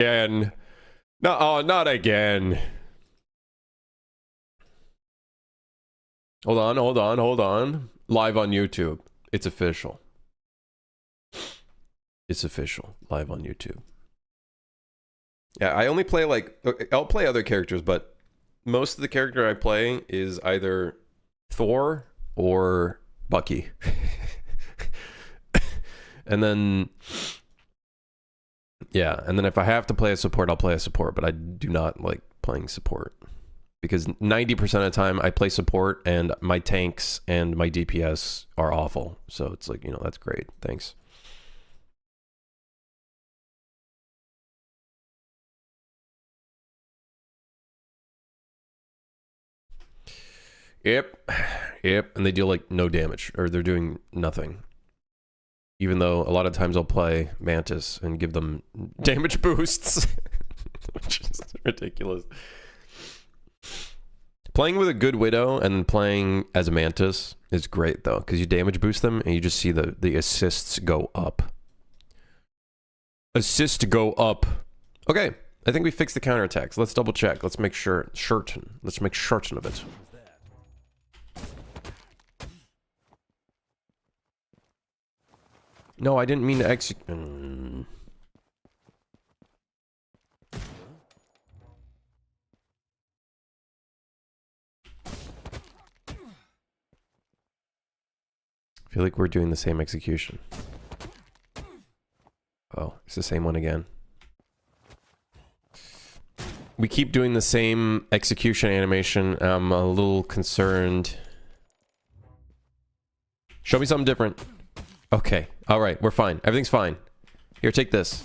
Again. No, oh, not again. Hold on, hold on, hold on. Live on YouTube. It's official. It's official. Live on YouTube. Yeah, I only play like... I'll play other characters, but most of the character I play is either Thor or Bucky. And then... Yeah, and then if I have to play a support, I'll play a support, but I do not like playing support. Because 90% of the time I play support and my tanks and my DPS are awful. So it's like, you know, that's great. Thanks. Yep. Yep. And they deal like no damage, or they're doing nothing. Even though a lot of times I'll play Mantis and give them damage boosts. Which is ridiculous. Playing with a good Widow and playing as a Mantis is great though, because you damage boost them and you just see the assists go up. Assist go up. Okay, I think we fixed the counterattacks. Let's double check. Let's make sure Let's make certain of it. No, I didn't mean to execute. I feel like we're doing the same execution. Oh, it's the same one again. We keep doing the same execution animation. I'm a little concerned. Show me something different. Okay. All right. We're fine. Everything's fine. Here, take this.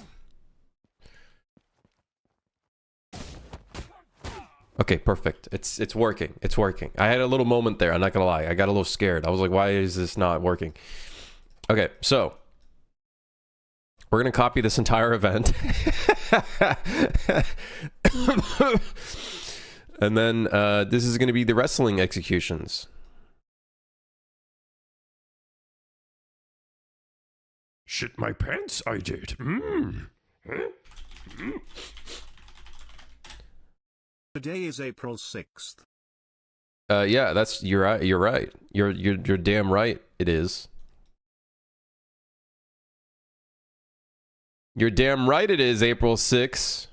Okay, perfect. It's working. It's working. I had a little moment there. I'm not gonna lie. I got a little scared. I was like, why is this not working? Okay, so we're gonna copy this entire event. And then this is gonna be the wrestling executions. Shit my pants, I did. Today is April 6th. Yeah, that's you're right. You're right. You're damn right. It is. You're damn right. It is April 6th.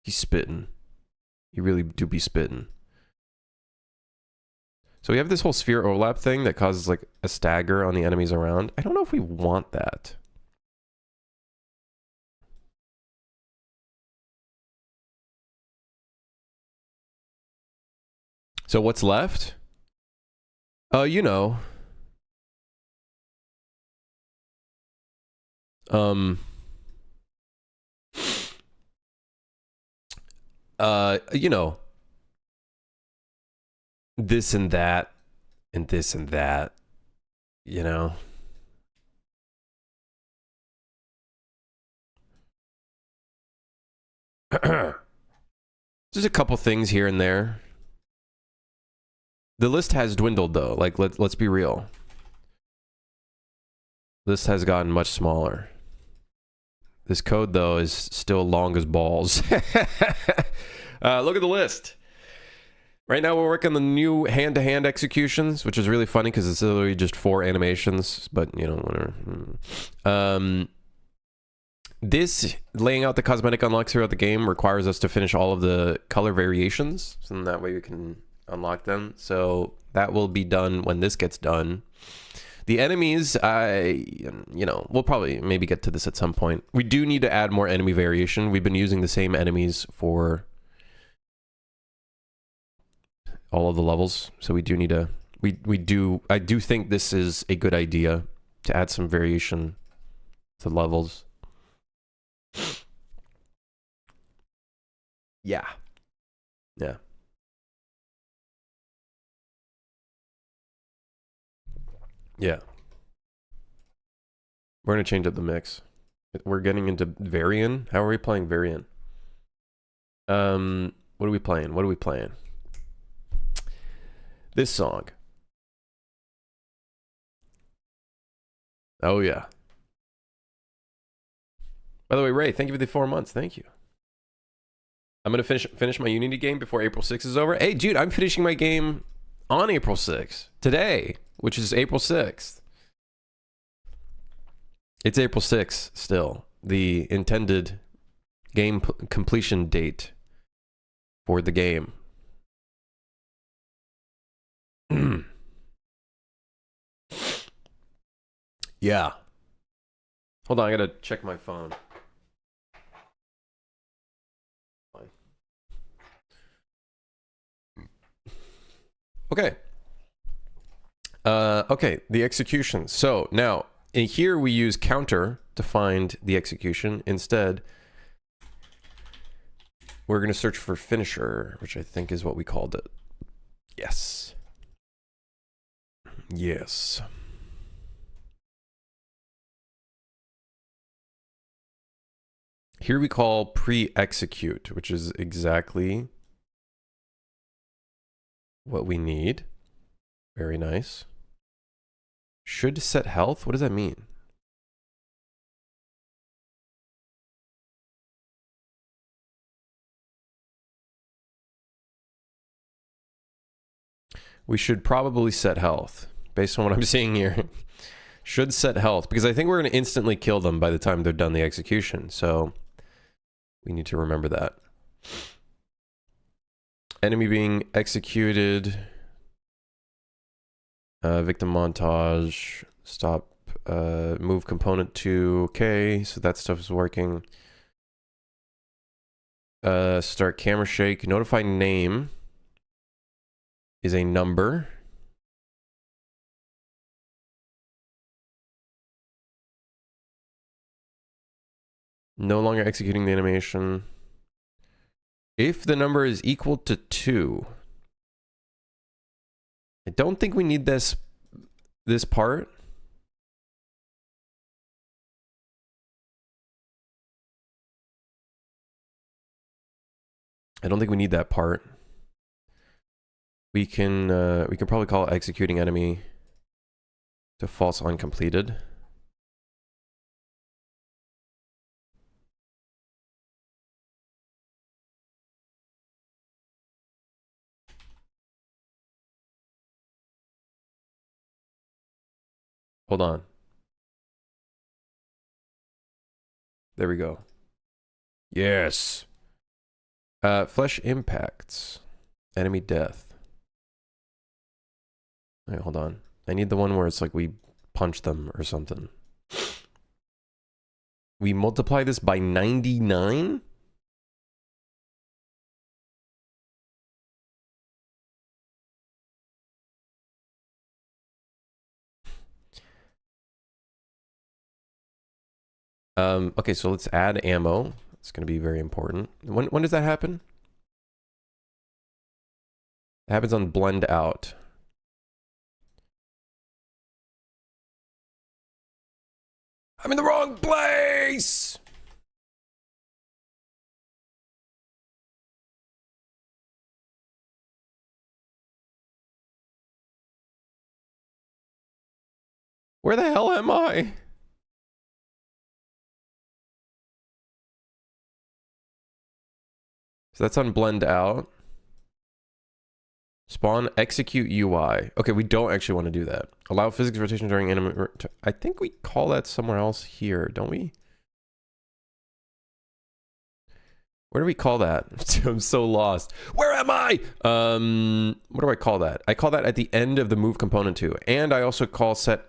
He's spitting. You really do be spitting. So we have this whole sphere overlap thing that causes like a stagger on the enemies around. I don't know if we want that. So what's left? You know. You know. This and that, and this and that, you know. There's a couple things here and there. The list has dwindled though. Like let's be real. This has gotten much smaller. This code though is still long as balls. Look at the list. Right now we're working on the new hand-to-hand executions, which is really funny because it's literally just 4 animations, but you know, whatever. This laying out the cosmetic unlocks throughout the game requires us to finish all of the color variations, so that way we can unlock them. So that will be done when this gets done. The enemies, you know, we'll probably maybe get to this at some point. We do need to add more enemy variation. We've been using the same enemies for all of the levels, so we do need to I do think this is a good idea to add some variation to levels. Yeah we're gonna change up the mix. We're getting into Varian. How are we playing Varian? What are we playing? This song. Oh yeah. By the way, Ray, thank you for the 4 months. Thank you. I'm going to finish my Unity game before April 6th is over. Hey, dude, I'm finishing my game on April 6th. Today, which is April 6th. It's April 6th still. The intended game completion date for the game. Yeah. Hold on, I gotta check my phone. Fine. Okay. Okay, the execution. So now, in here we use counter to find the execution. Instead, we're gonna search for finisher, which I think is what we called it. Yes. Yes. Here we call pre-execute, which is exactly what we need. Very nice. Should set health? What does that mean? We should probably set health, based on what I'm seeing here. Should set health, because I think we're going to instantly kill them by the time they're done the execution, so we need to remember that. Enemy being executed. Victim montage. Stop. Move component to. Okay, so that stuff is working. Start camera shake. Notify name is a number. No longer executing the animation. If the number is equal to 2. I don't think we need this part. I don't think we need that part. We can probably call executing enemy to false uncompleted. Hold on. There we go. Yes. Flesh impacts. Enemy death. Wait, hold on. I need the one where it's like we punch them or something. We multiply this by 99? Okay, so let's add ammo. It's going to be very important. When does that happen? It happens on blend out. I'm in the wrong place! Where the hell am I? So that's on blend out. Spawn execute UI. Okay, we don't actually want to do that. Allow physics rotation during enemy. I think we call that somewhere else here, don't we? Where do we call that? I'm so lost. Where am I? What do I call that? I call that at the end of the move component too. And I also call set.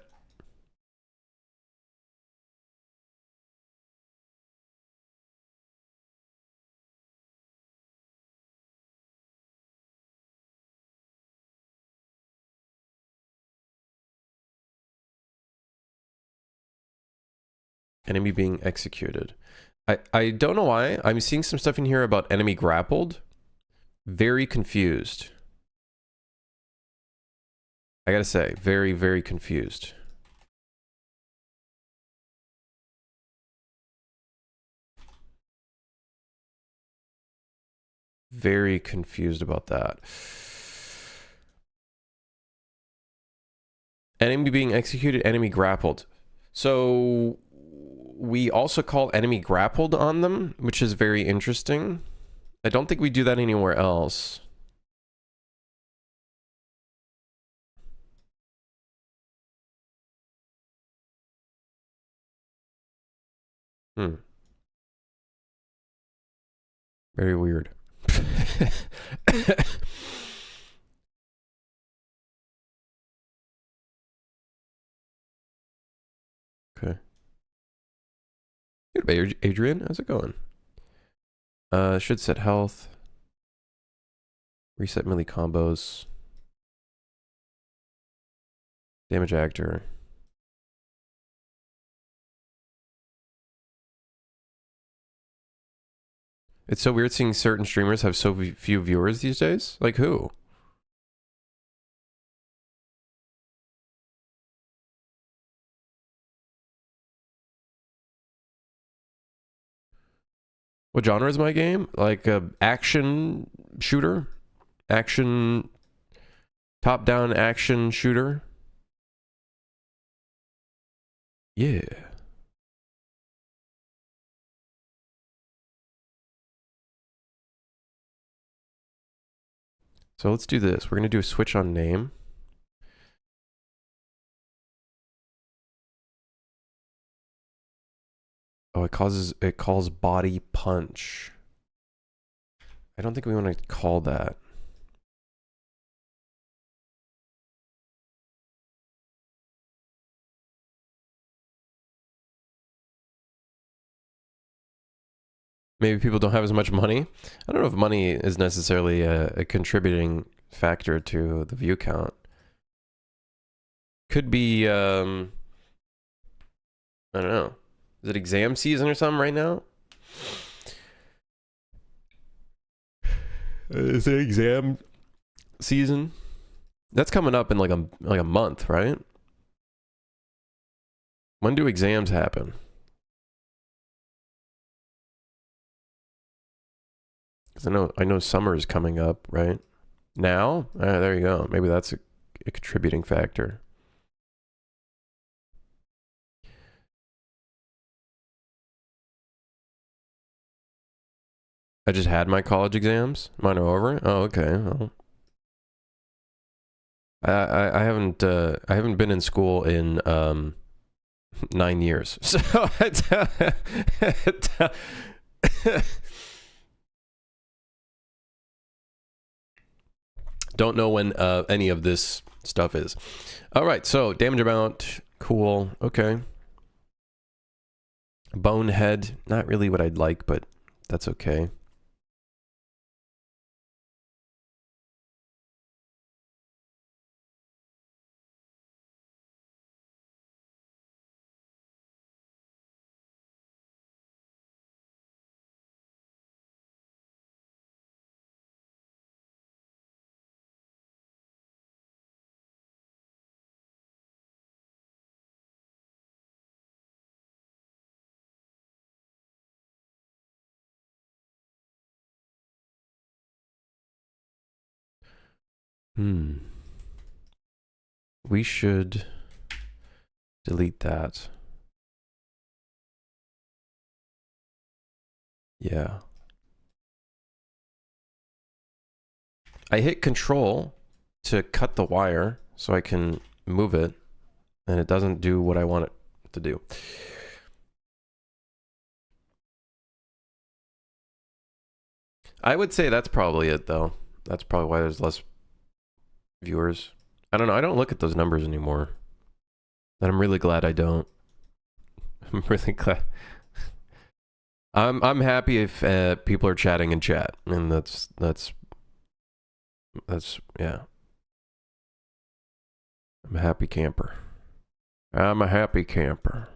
Enemy being executed. I don't know why. I'm seeing some stuff in here about enemy grappled. Very confused. I gotta say, very, very confused. Very confused about that. Enemy being executed, enemy grappled. So we also call enemy grappled on them, which is very interesting. I don't think we do that anywhere else. Very weird. Okay. Good, Adrian. How's it going? Should set health. Reset melee combos. Damage actor. It's so weird seeing certain streamers have so few viewers these days. Like who? What genre is my game? Like a action shooter? Action top-down action shooter? Yeah. So let's do this. We're going to do a switch on name. Oh, it calls body punch. I don't think we want to call that. Maybe people don't have as much money. I don't know if money is necessarily a contributing factor to the view count. Could be, I don't know. Is it exam season or something right now? Is it exam season? That's coming up in like a month, right? When do exams happen? Because I know summer is coming up, right? Now? There you go. Maybe that's a contributing factor. I just had my college exams. Mine are over. Oh, okay. Well, I haven't been in school in 9 years. So don't know when any of this stuff is. All right, so damage amount, cool. Okay. Bonehead, not really what I'd like, but that's okay. We should delete that. Yeah. I hit control to cut the wire so I can move it, and it doesn't do what I want it to do. I would say that's probably it, though. That's probably why there's less viewers. I don't know. I don't look at those numbers anymore. And I'm really glad I don't. I'm really glad. I'm happy if people are chatting in chat, and that's yeah. I'm a happy camper. I'm a happy camper.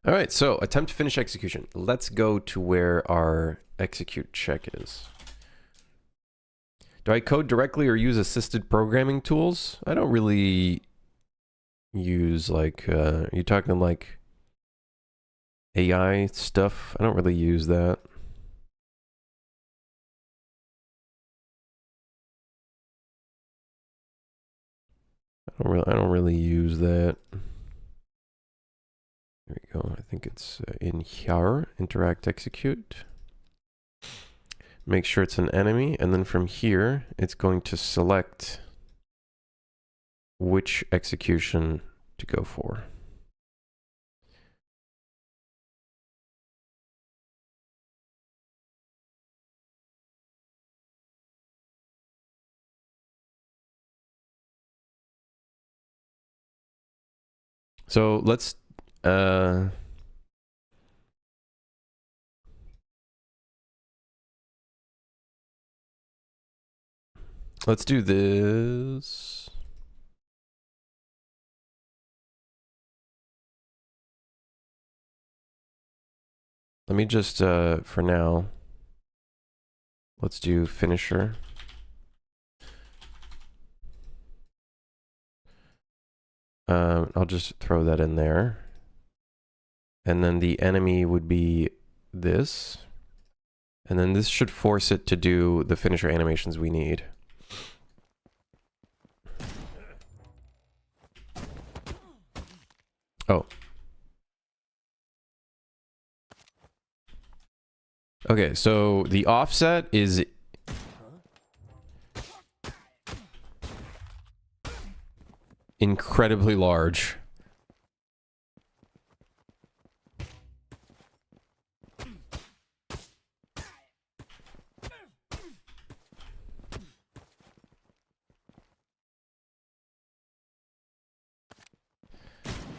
All right, so attempt to finish execution. Let's go to where our execute check is. Do I code directly or use assisted programming tools? I don't really use like, are you talking like AI stuff? I don't really use that. I don't really use that. There we go. I think it's in here. Interact, execute. Make sure it's an enemy, and then from here, it's going to select which execution to go for. So let's do this. Let me just for now, let's do finisher. I'll just throw that in there. And then the enemy would be this. And then this should force it to do the finisher animations we need. Oh. Okay, so the offset is incredibly large.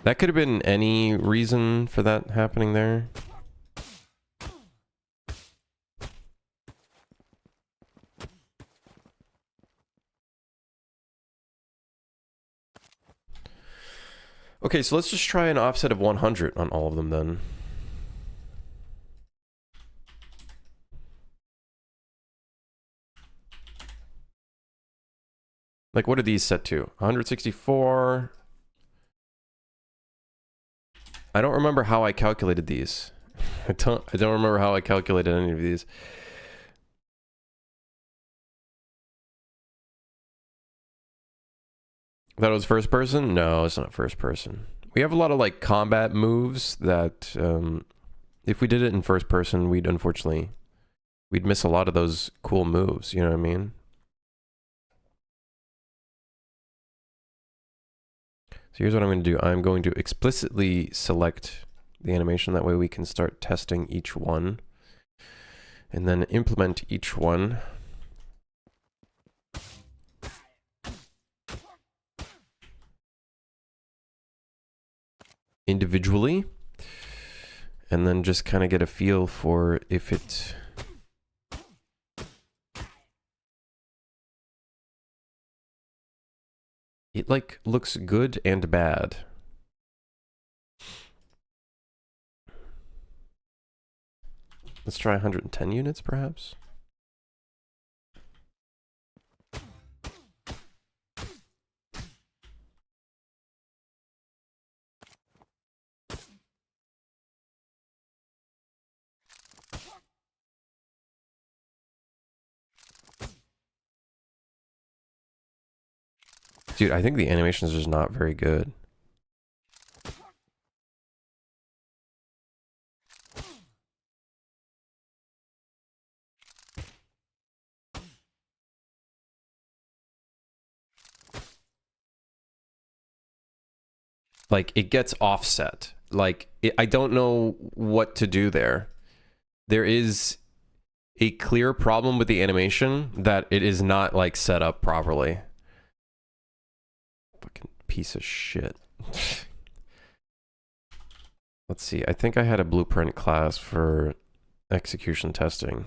That could have been any reason for that happening there. Okay, so let's just try an offset of 100 on all of them then. Like, what are these set to? 164. I don't remember how I calculated these. I don't remember how I calculated any of these. That was first person? No, it's not first person. We have a lot of like combat moves that if we did it in first person, we'd miss a lot of those cool moves, you know what I mean? So here's what I'm going to do. I'm going to explicitly select the animation. That way we can start testing each one and then implement each one. Individually, and then just kind of get a feel for if it like looks good and bad. Let's try 110 units perhaps. Dude, I think the animation is just not very good. Like, it gets offset. Like, I don't know what to do there. There is a clear problem with the animation that it is not, like, set up properly. Fucking piece of shit. Let's see. I think I had a blueprint class for execution testing.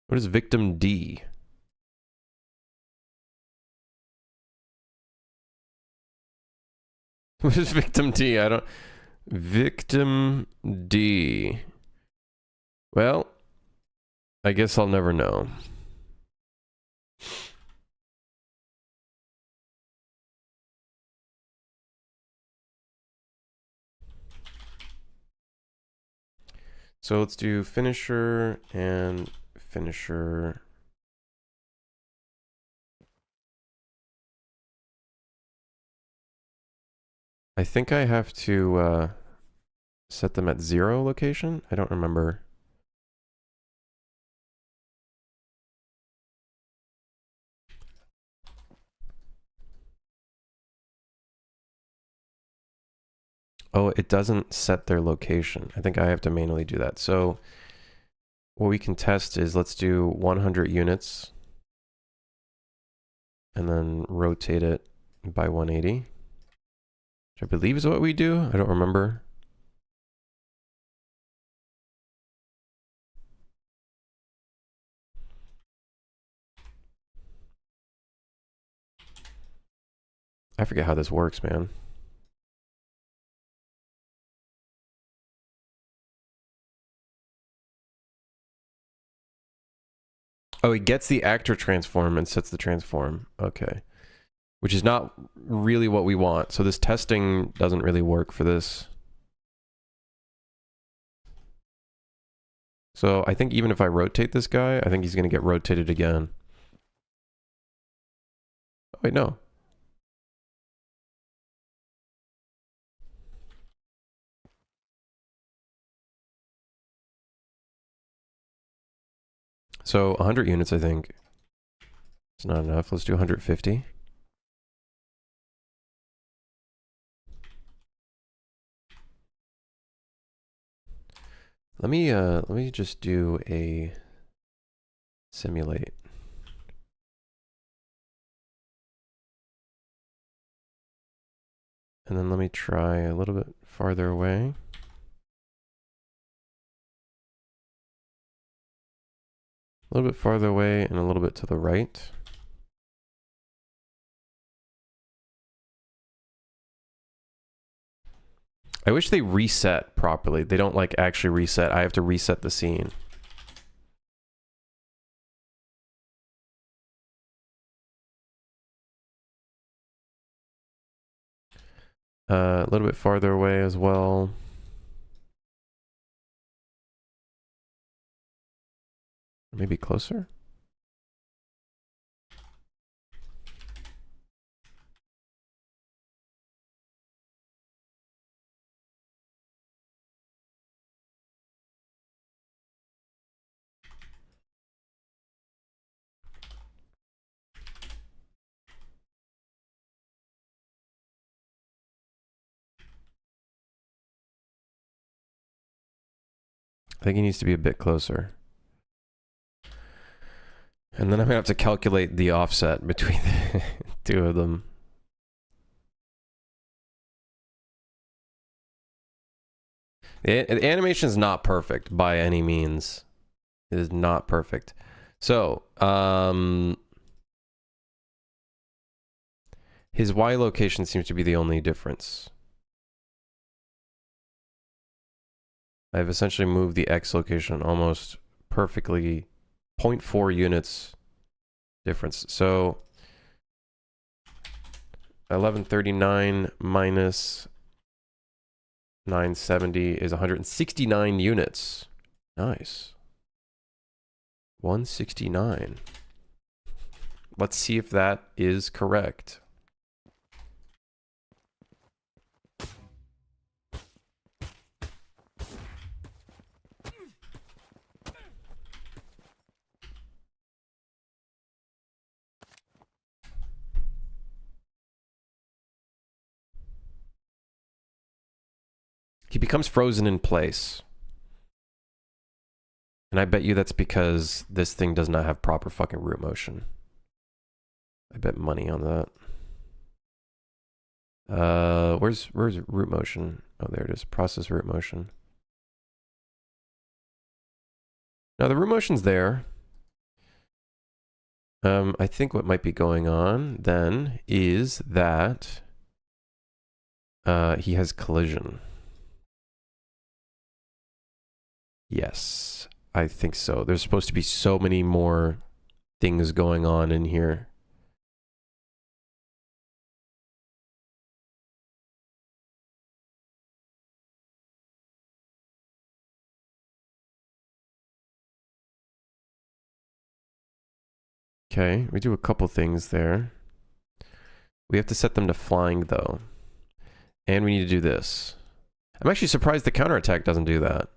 What is victim D? What is victim D? I don't... Victim D. Well, I guess I'll never know. So let's do finisher and finisher. I think I have to set them at 0 location. I don't remember. Oh, it doesn't set their location. I think I have to manually do that. So what we can test is let's do 100 units and then rotate it by 180, which I believe is what we do. I don't remember. I forget how this works, man. Oh, it gets the actor transform and sets the transform. Okay. Which is not really what we want. So this testing doesn't really work for this. So I think even if I rotate this guy, I think he's going to get rotated again. Oh, wait, no. So 100 units, I think. It's not enough. Let's do 150. Let me just do a simulate. And then let me try a little bit farther away. A little bit farther away and a little bit to the right. I wish they reset properly. They don't like actually reset. I have to reset the scene. A little bit farther away as well. Maybe closer? I think he needs to be a bit closer. And then I'm gonna have to calculate the offset between the two of them. The animation is not perfect by any means. It is not perfect. So, his Y location seems to be the only difference. I've essentially moved the X location almost perfectly, 0.4 units difference. So 1139 minus 970 is 169 units. Nice. 169. Let's see if that is correct. He becomes frozen in place. And I bet you that's because this thing does not have proper fucking root motion. I bet money on that. Where's root motion? Oh, there it is. Process root motion. Now the root motion's there. I think what might be going on then is that he has collision. Yes, I think so. There's supposed to be so many more things going on in here. Okay, we do a couple things there. We have to set them to flying though. And we need to do this. I'm actually surprised the counterattack doesn't do that.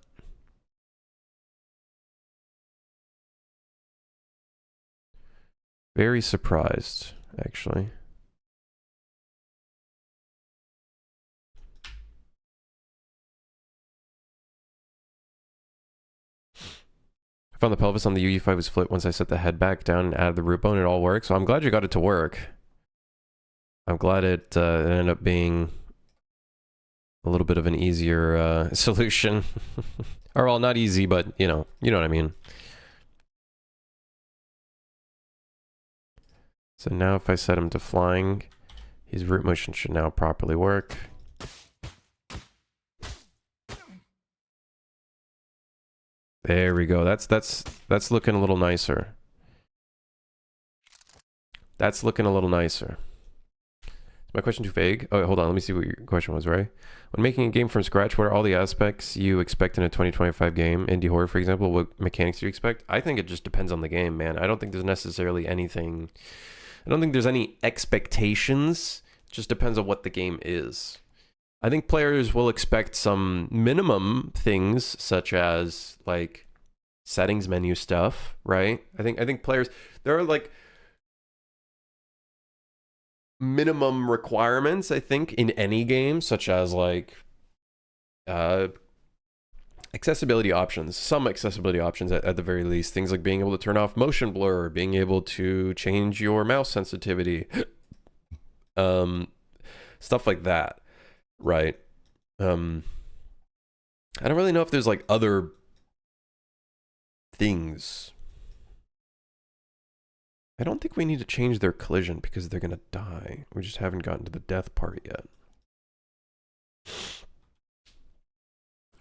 Very surprised, actually. I found the pelvis on the UE5 was flipped once I set the head back down and added the root bone. It all worked. So I'm glad you got it to work. I'm glad it ended up being a little bit of an easier solution. Or well, not easy, but you know what I mean. So now if I set him to flying, his root motion should now properly work. There we go. That's looking a little nicer. That's looking a little nicer. Is my question too vague? Oh, hold on. Let me see what your question was, Ray. When making a game from scratch, what are all the aspects you expect in a 2025 game? Indie horror, for example, what mechanics do you expect? I think it just depends on the game, man. I don't think there's necessarily anything... I don't think there's any expectations. It just depends on what the game is. I think players will expect some minimum things, such as like settings menu stuff, right? I think players, there are like minimum requirements, I think, in any game, such as like accessibility options, some accessibility options at the very least. Things like being able to turn off motion blur, being able to change your mouse sensitivity, stuff like that, right? I don't really know if there's like other things. I don't think we need to change their collision because they're gonna die. We just haven't gotten to the death part yet.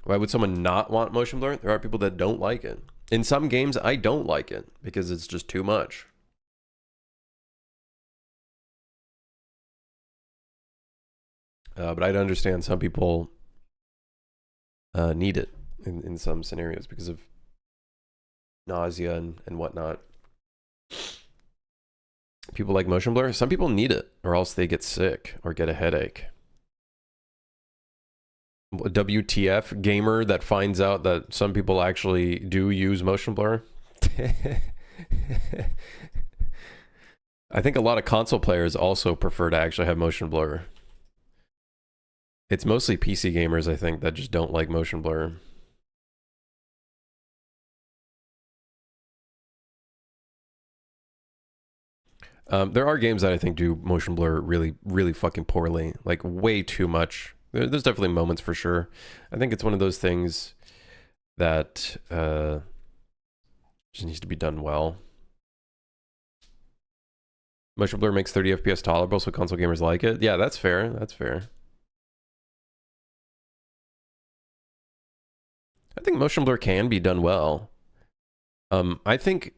Why would someone not want motion blur? There are people that don't like it. In some games, I don't like it because it's just too much. But I'd understand some people need it in some scenarios because of nausea and whatnot. People like motion blur. Some people need it or else they get sick or get a headache. WTF gamer that finds out that some people actually do use motion blur. I think a lot of console players also prefer to actually have motion blur. It's mostly PC gamers, I think, that just don't like motion blur. There are games that I think do motion blur really, really fucking poorly. Like, way too much. There's definitely moments for sure. I think it's one of those things that just needs to be done well. Motion blur makes 30 FPS tolerable, so console gamers like it. Yeah, that's fair. That's fair. I think motion blur can be done well. I think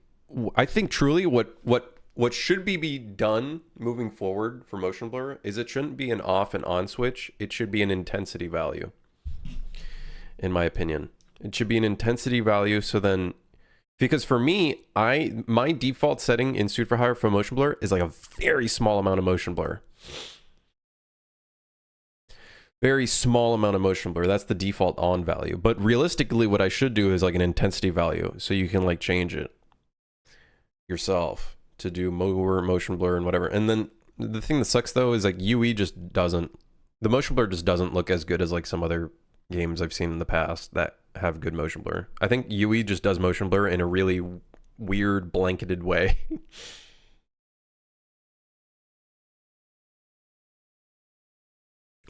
truly what should be done moving forward for motion blur is it shouldn't be an off and on switch. It should be an intensity value. In my opinion, it should be an intensity value. So then, because for me, my default setting in Suit for Hire for motion blur is like a very small amount of motion blur. Very small amount of motion blur. That's the default on value. But realistically, what I should do is like an intensity value, so you can like change it yourself to do more motion blur and whatever. And then the thing that sucks though is like UE just doesn't, the motion blur just doesn't look as good as like some other games I've seen in the past that have good motion blur. I think UE just does motion blur in a really weird blanketed way.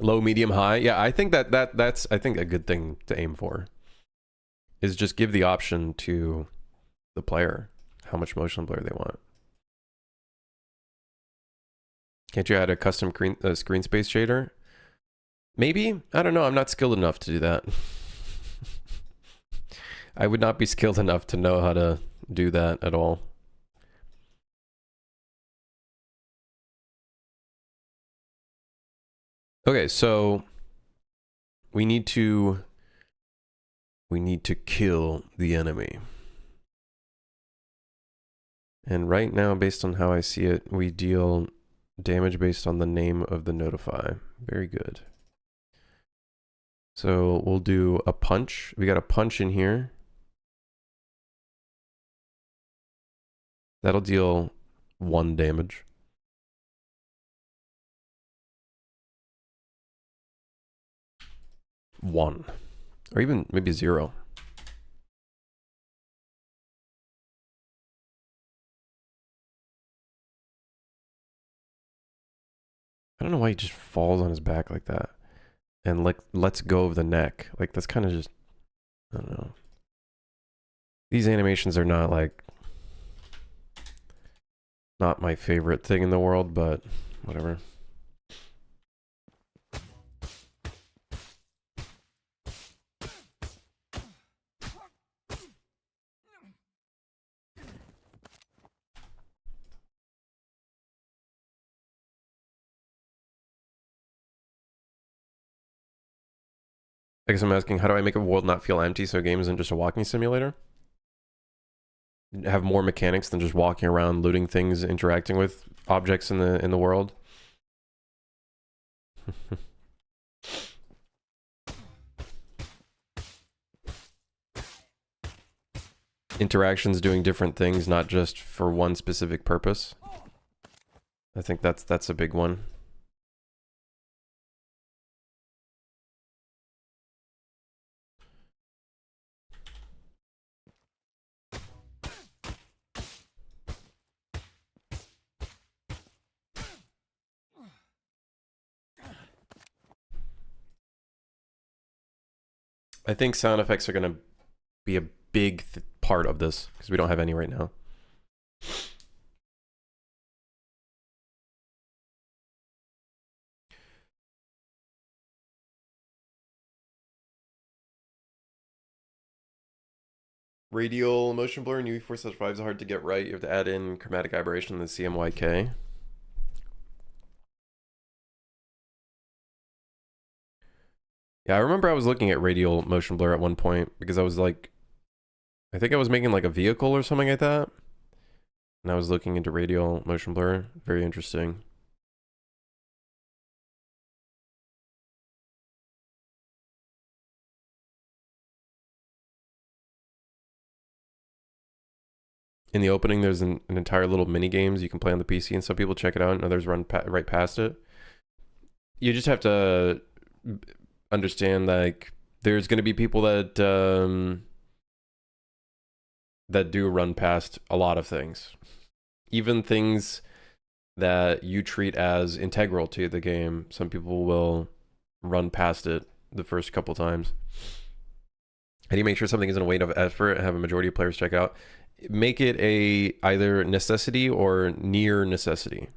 Low, medium, high. Yeah, I think that's I think a good thing to aim for is just give the option to the player how much motion blur they want. Can't you add a custom screen space shader? Maybe. I don't know. I'm not skilled enough to do that. I would not be skilled enough to know how to do that at all. Okay, so we need to kill the enemy. And right now, based on how I see it, we deal damage based on the name of the notify. Very good. So we'll do a punch. We got a punch in here. That'll deal 1 damage. One. Or even maybe 0. I don't know why he just falls on his back like that. And like lets go of the neck. Like that's kind of just, I don't know. These animations are not like, not my favorite thing in the world, but whatever. I guess I'm asking, how do I make a world not feel empty so a game isn't just a walking simulator? Have more mechanics than just walking around, looting things, interacting with objects in the world. Interactions doing different things, not just for one specific purpose. I think that's a big one. I think sound effects are going to be a big part of this because we don't have any right now. Radial motion blur in UE4/5 is hard to get right. You have to add in chromatic aberration in the CMYK. Yeah, I remember I was looking at radial motion blur at one point because I was like, I think I was making like a vehicle or something like that. And I was looking into radial motion blur. Very interesting. In the opening, there's an entire little mini games you can play on the PC, and some people check it out and others run right past it. You just have to understand, like, there's going to be people that that do run past a lot of things, even things that you treat as integral to the game. Some people will run past it the first couple times. How do you make sure something isn't a weight of effort and have a majority of players check out? Make it a either necessity or near necessity.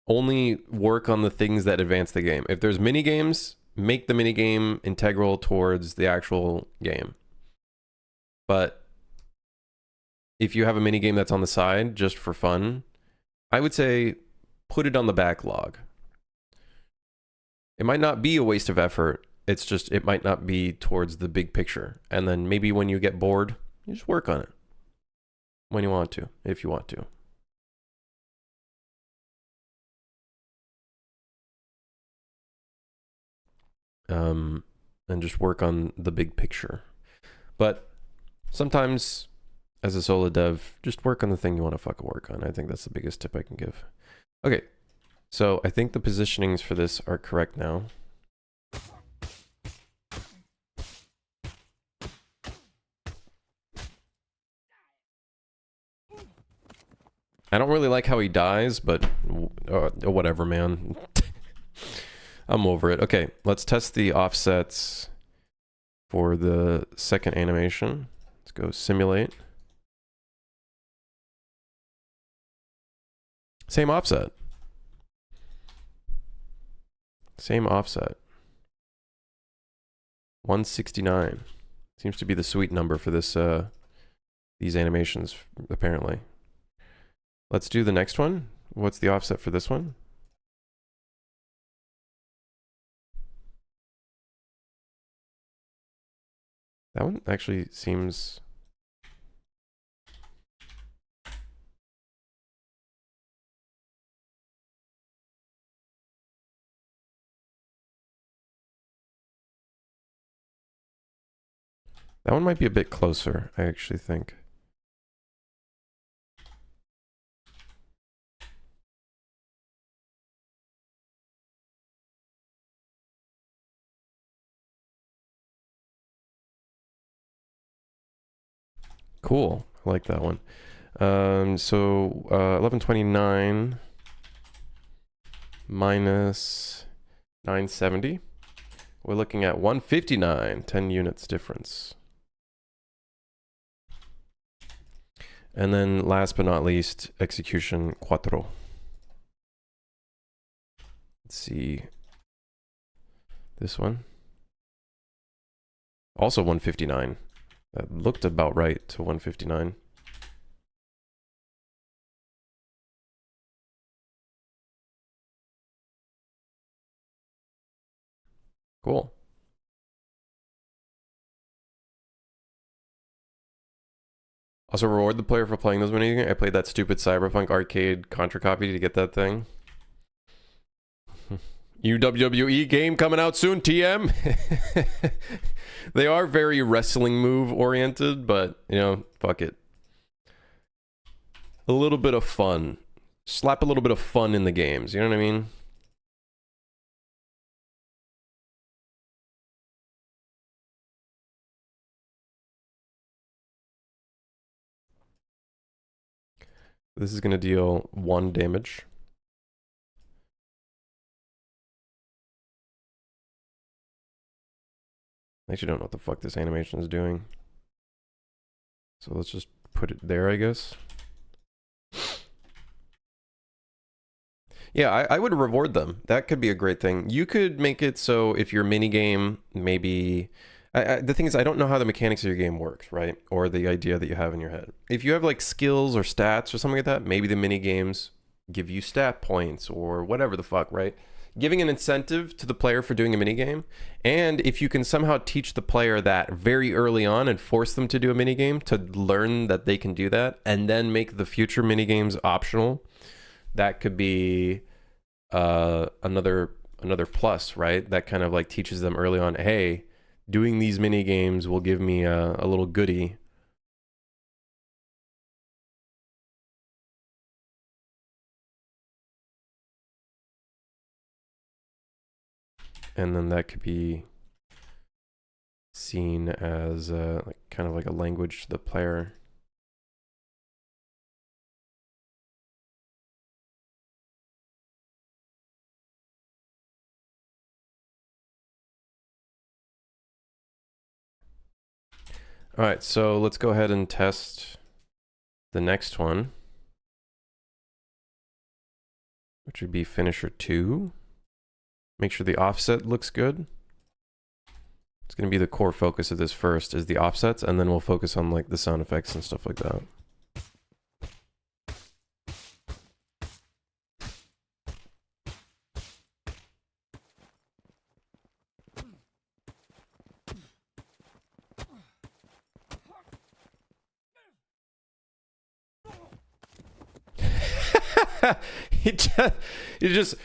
Only work on the things that advance the game. If there's mini games, make the mini game integral towards the actual game. But if you have a mini game that's on the side just for fun, I would say put it on the backlog. It might not be a waste of effort. It's just, it might not be towards the big picture. And then maybe when you get bored, you just work on it. When you want to, if you want to. And just work on the big picture. But sometimes, as a solo dev, just work on the thing you want to fucking work on. I think that's the biggest tip I can give. Okay, so I think the positionings for this are correct now. I don't really like how he dies, but whatever, man. I'm over it. Okay, let's test the offsets for the second animation. Let's go simulate. Same offset. Same offset. 169. Seems to be the sweet number for this these animations, apparently. Let's do the next one. What's the offset for this one? That one actually seems That one might be a bit closer, I actually think. Cool. I like that one. So 1129 minus 970. We're looking at 159, 10 units difference. And then last but not least, execution cuatro. Let's see. This one. Also 159. That looked about right to 159. Cool. Also reward the player for playing those minigames. I played that stupid Cyberpunk arcade Contra copy to get that thing. WWE game coming out soon, TM. They are very wrestling move oriented, but you know, fuck it. A little bit of fun. Slap a little bit of fun in the games, you know what I mean? This is going to deal 1 damage. I actually don't know what the fuck this animation is doing. So let's just put it there, I guess. Yeah, I would reward them. That could be a great thing. You could make it so if your minigame, maybe... the thing is, I don't know how the mechanics of your game works, right? Or the idea that you have in your head. If you have like skills or stats or something like that, maybe the minigames give you stat points or whatever the fuck, right? Giving an incentive to the player for doing a minigame. And if you can somehow teach the player that very early on and force them to do a minigame to learn that they can do that, and then make the future minigames optional, that could be another plus, right? That kind of like teaches them early on, hey, doing these mini games will give me a little goodie. And then that could be seen as like kind of like a language to the player. All right, so let's go ahead and test the next one, which would be finisher 2. Make sure the offset looks good. It's going to be the core focus of this first, is the offsets, and then we'll focus on like the sound effects and stuff like that. he just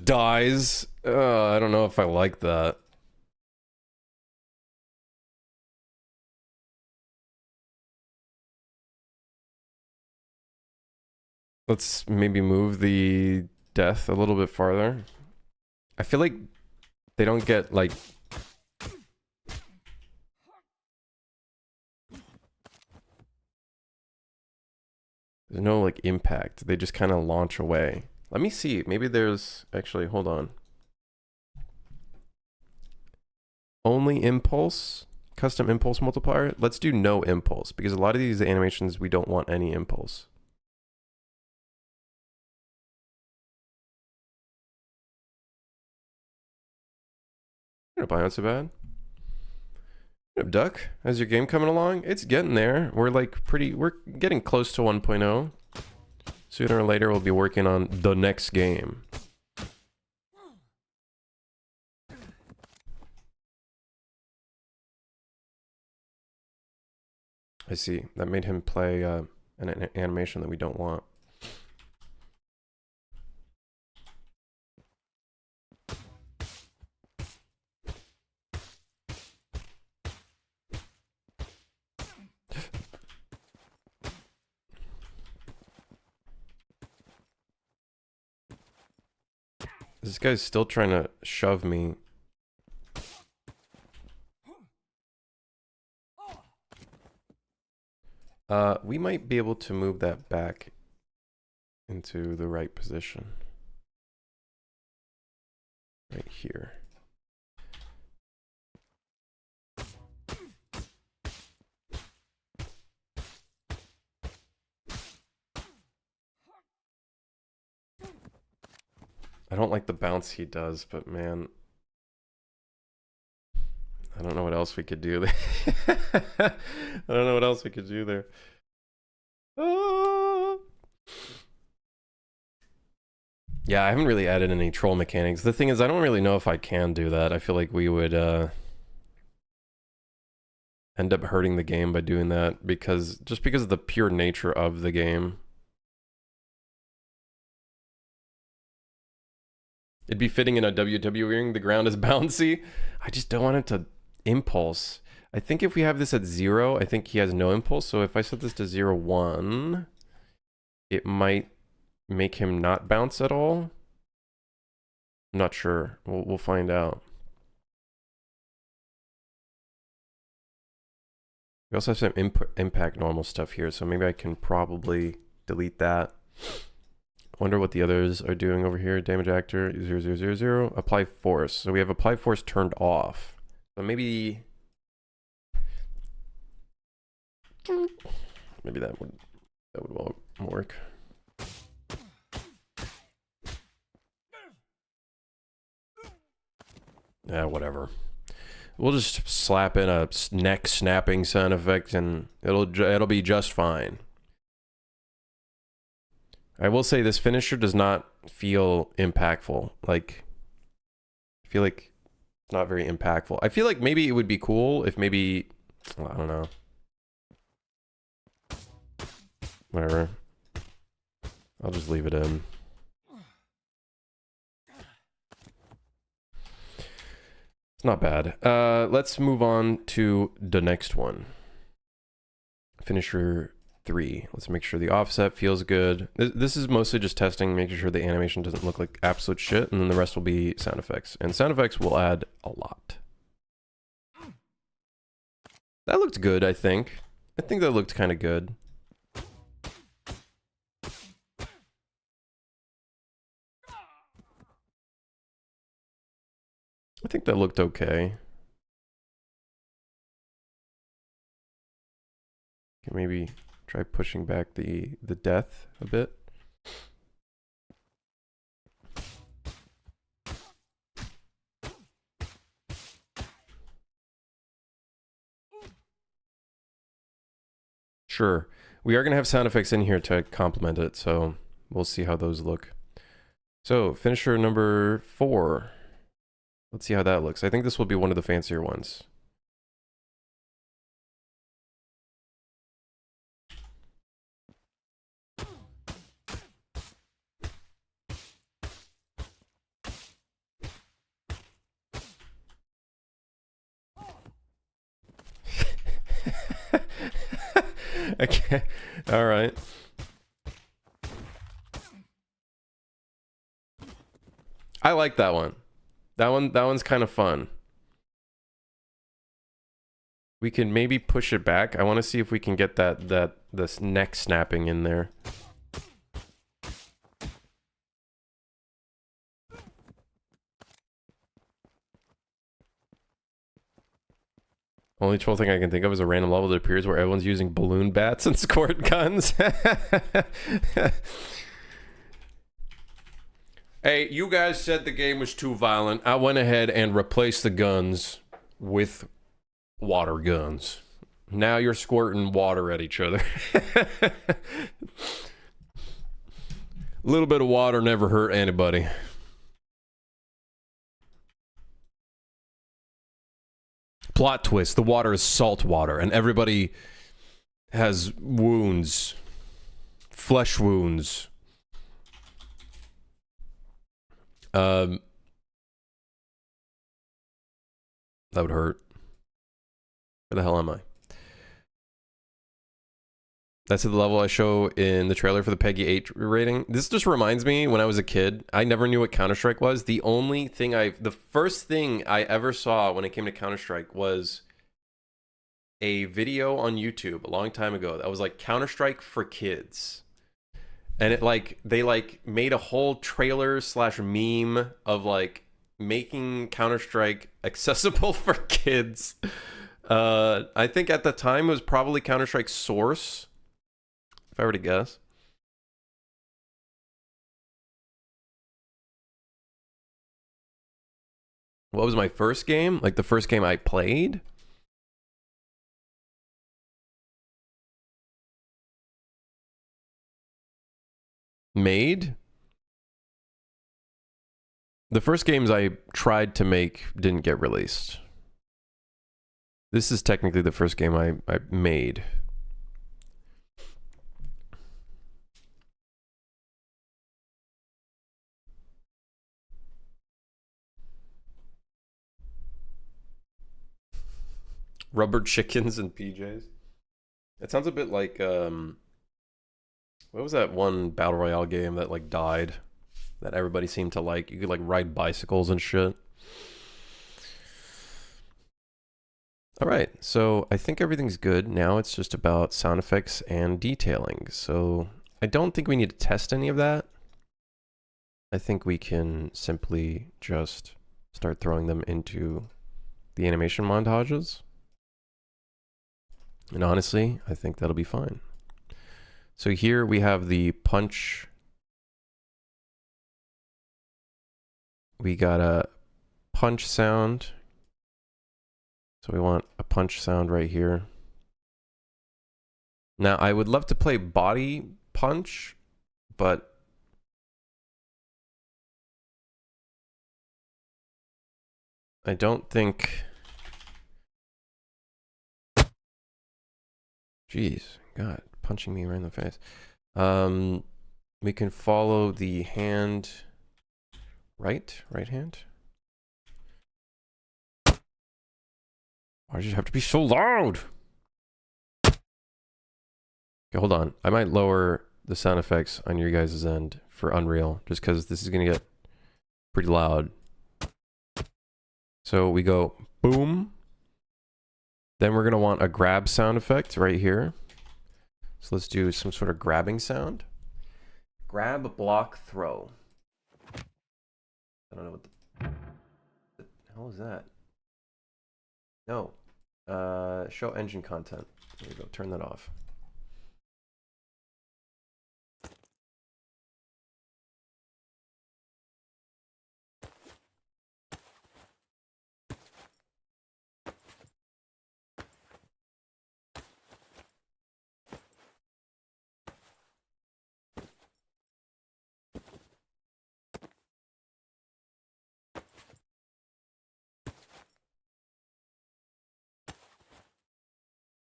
dies. I don't know if I like that. Let's maybe move the death a little bit farther. I feel like they don't get like... There's no like impact. They just kind of launch away. Let me see. Maybe there's actually, hold on. Only impulse, custom impulse multiplier. Let's do no impulse because a lot of these animations, we don't want any impulse. Not so bad. Duck, how's your game coming along? It's getting there. We're like we're getting close to 1.0. Sooner or later, we'll be working on the next game. I see. That made him play an animation that we don't want. This guy's still trying to shove me. We might be able to move that back into the right position. Right here. I don't like the bounce he does, but man, I don't know what else we could do there. I don't know what else we could do there. Ah. Yeah, I haven't really added any troll mechanics. The thing is, I don't really know if I can do that. I feel like we would end up hurting the game by doing that because of the pure nature of the game. It'd be fitting in a WWE ring. The ground is bouncy. I just don't want it to impulse. I think if we have this at 0, I think he has no impulse. So if I set this to 0, 1, it might make him not bounce at all. I'm not sure. We'll find out. We also have some impact normal stuff here, so maybe I can probably delete that. Wonder what the others are doing over here. Damage actor 0000. Apply force. So we have apply force turned off. So maybe that would work. Yeah, whatever. We'll just slap in a neck snapping sound effect and it'll be just fine. I will say this finisher does not feel impactful. Like, I feel like it's not very impactful. I feel like maybe it would be cool if maybe, well, I don't know. Whatever. I'll just leave it in. It's not bad. Let's move on to the next one. Finisher 3. Let's make sure the offset feels good. This is mostly just testing, making sure the animation doesn't look like absolute shit, and then the rest will be sound effects. And sound effects will add a lot. That looked good, I think. I think that looked kind of good. I think that looked okay. Can maybe try pushing back the death a bit. Sure. We are going to have sound effects in here to complement it, so we'll see how those look. So, finisher number 4. Let's see how that looks. I think this will be one of the fancier ones. Okay. All right. I like that one. That one's kind of fun. We can maybe push it back. I want to see if we can get this neck snapping in there. Only troll thing I can think of is a random level that appears where everyone's using balloon bats and squirt guns. Hey, you guys said the game was too violent. I went ahead and replaced the guns with water guns. Now you're squirting water at each other. A little bit of water never hurt anybody. Plot twist, the water is salt water, and everybody has wounds. Flesh wounds. That would hurt. Where the hell am I? That's the level I show in the trailer for the Peggy 8 rating. This just reminds me when I was a kid, I never knew what Counter-Strike was. The first thing I ever saw when it came to Counter-Strike was a video on YouTube a long time ago that was like Counter-Strike for kids. And they made a whole trailer / meme of like making Counter-Strike accessible for kids. I think at the time it was probably Counter-Strike Source, if I were to guess. What was my first game? Like the first game I played? Made? The first games I tried to make didn't get released. This is technically the first game I made. Rubber chickens and PJs. It sounds a bit like what was that one battle royale game that like died that everybody seemed to like? You could like ride bicycles and shit. All right, so I think everything's good. Now it's just about sound effects and detailing. So I don't think we need to test any of that. I think we can simply just start throwing them into the animation montages. And honestly, I think that'll be fine. So here we have the punch. We got a punch sound. So we want a punch sound right here. Now I would love to play body punch, but I don't think... Jeez, God, punching me right in the face. We can follow the hand, right hand. Why does it have to be so loud? Okay, hold on. I might lower the sound effects on your guys' end for Unreal, just because this is gonna get pretty loud. So we go boom. Then we're gonna want a grab sound effect right here. So let's do some sort of grabbing sound. Grab, block, throw. I don't know what the hell is that? No. Show engine content. There we go. Turn that off.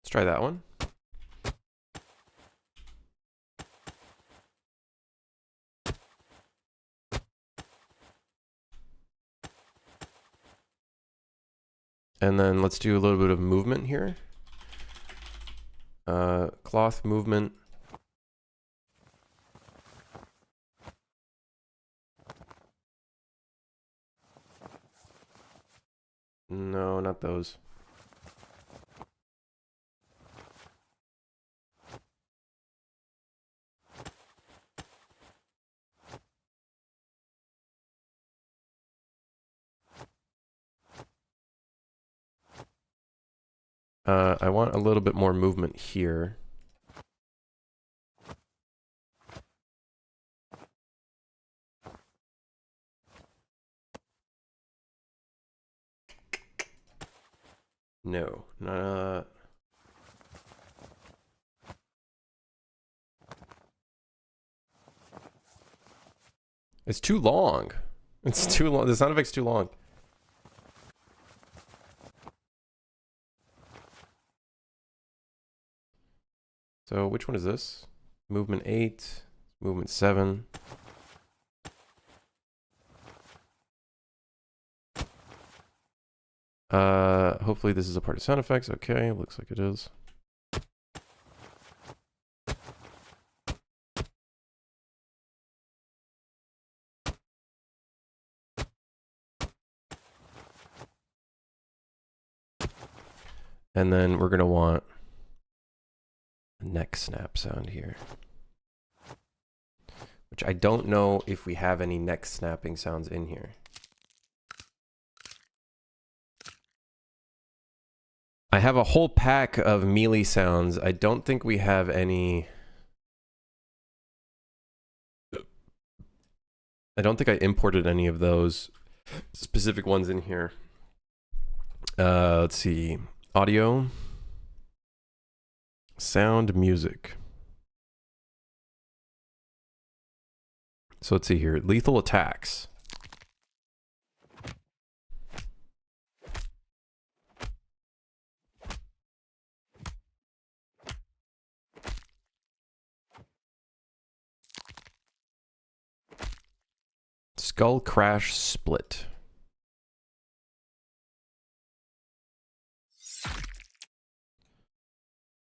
Let's try that one. And then let's do a little bit of movement here. Cloth movement. No, not those. I want a little bit more movement here. No, it's too long. It's too long. The sound effect's too long. So which one is this? Movement 8, movement 7. Hopefully this is a part of sound effects. Okay, looks like it is. And then we're going to want a neck snap sound here. Which I don't know if we have any neck snapping sounds in here. I have a whole pack of melee sounds. I don't think we have any... I don't think I imported any of those specific ones in here. Let's see. Audio. Sound, music. So let's see here. Lethal attacks. Skull crash split.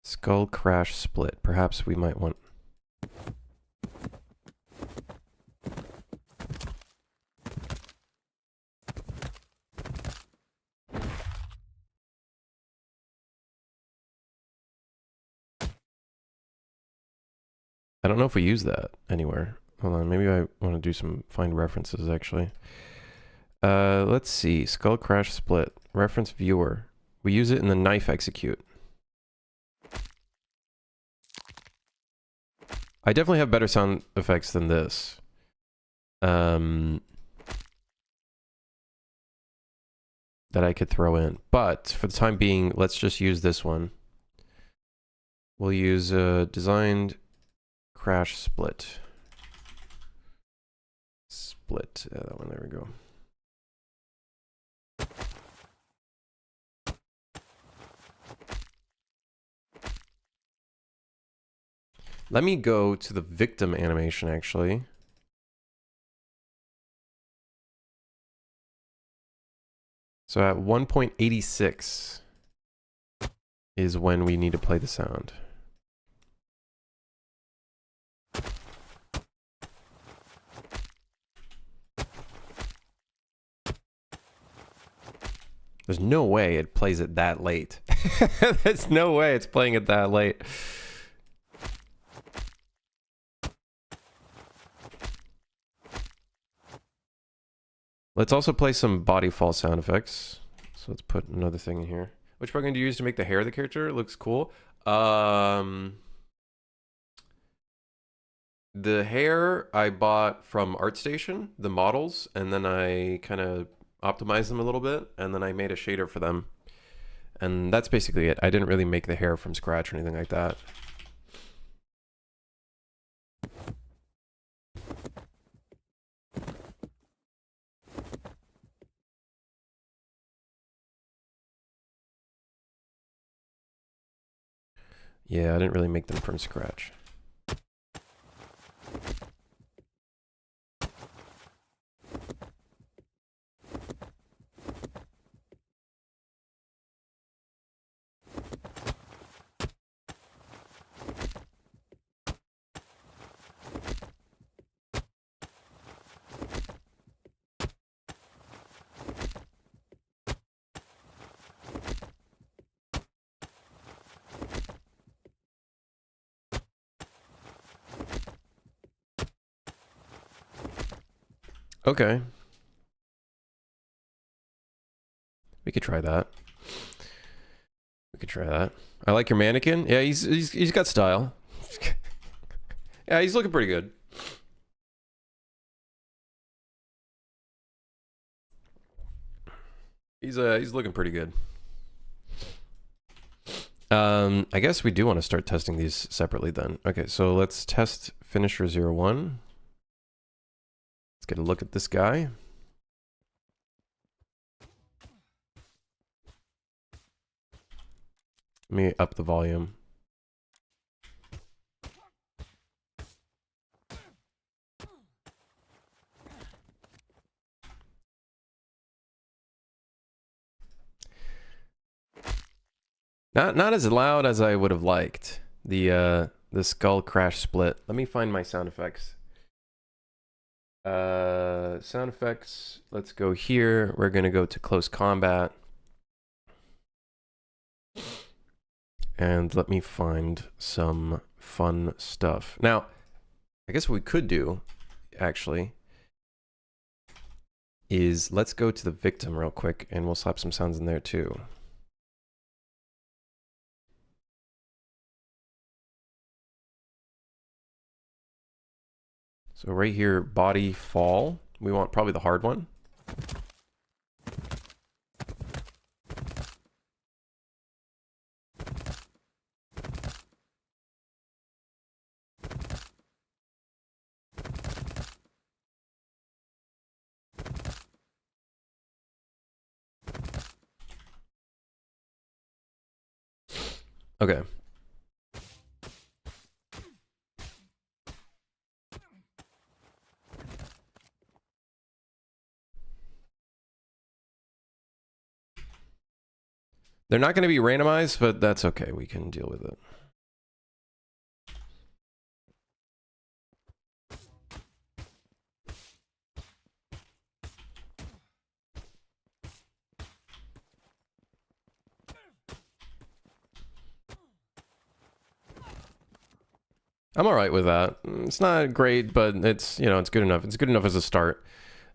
Skull crash split. Perhaps we might want... I don't know if we use that anywhere. Hold on, maybe I want to do some find references actually. Let's see. Skull crash split. Reference viewer. We use it in the knife execute. I definitely have better sound effects than this. That I could throw in. But for the time being, let's just use this one. We'll use designed crash split. Split. That one. There we go. Let me go to the victim animation actually. So at 1.86 is when we need to play the sound. There's no way it plays it that late. There's no way it's playing it that late. Let's also play some body fall sound effects. So let's put another thing in here. Which we're going to use to make the hair of the character. It looks cool. The hair I bought from ArtStation, the models, and then I kind of optimized them a little bit, and then I made a shader for them. And that's basically it. I didn't really make the hair from scratch or anything like that. Yeah, I didn't really make them from scratch. Okay. We could try that. We could try that. I like your mannequin. Yeah, he's got style. Yeah, he's looking pretty good. He's looking pretty good. I guess we do want to start testing these separately then. Okay, so let's test finisher 01. Let's get a look at this guy. Let me up the volume. Not as loud as I would have liked. The skull crash split. Let me find my sound effects. Sound effects. Let's go here. We're gonna go to close combat. and let me find some fun stuff. Now, I guess what we could do, actually, is let's go to the victim real quick, and we'll slap some sounds in there too. So right here, body fall. We want probably the hard one. Okay. They're not going to be randomized, but that's okay. We can deal with it. I'm all right with that. It's not great, but it's, you know, it's good enough. It's good enough as a start.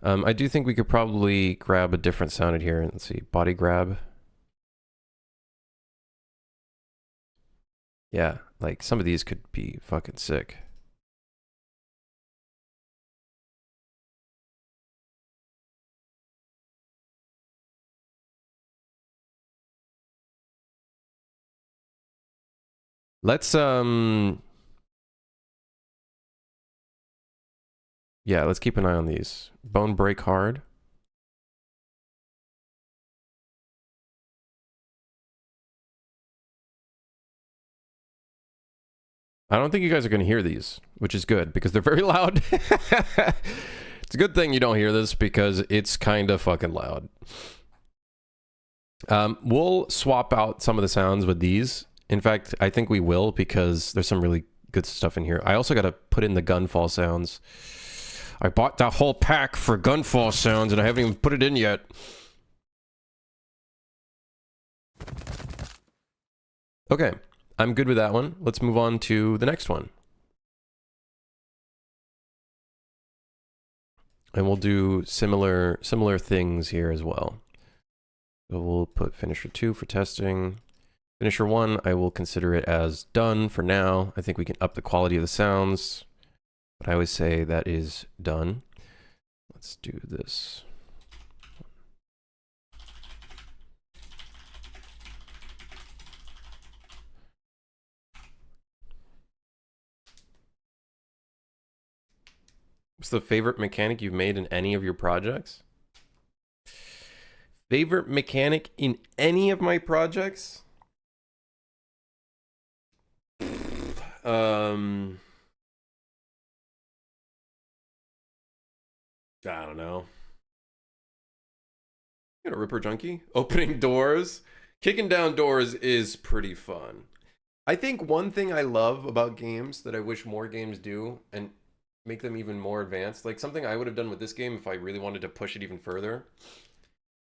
I do think we could probably grab a different sound in here. Let's see, body grab. Yeah, like some of these could be fucking sick. Let's yeah, let's keep an eye on these. Bone break hard. I don't think you guys are going to hear these, which is good because they're very loud. It's a good thing you don't hear this because it's kind of fucking loud. We'll swap out some of the sounds with these. In fact, I think we will because there's some really good stuff in here. I also got to put in the gunfall sounds. I bought that whole pack for gunfall sounds and I haven't even put it in yet. Okay, I'm good with that one. Let's move on to the next one. And we'll do similar things here as well. So we'll put finisher 2 for testing. Finisher 1, I will consider it as done for now. I think we can up the quality of the sounds, but I always say that is done. Let's do this. What's the favorite mechanic you've made in any of your projects? Favorite mechanic in any of my projects? I don't know. You know, Ripper Junkie? Opening doors? Kicking down doors is pretty fun. I think one thing I love about games that I wish more games do and make them even more advanced, like something I would have done with this game if I really wanted to push it even further,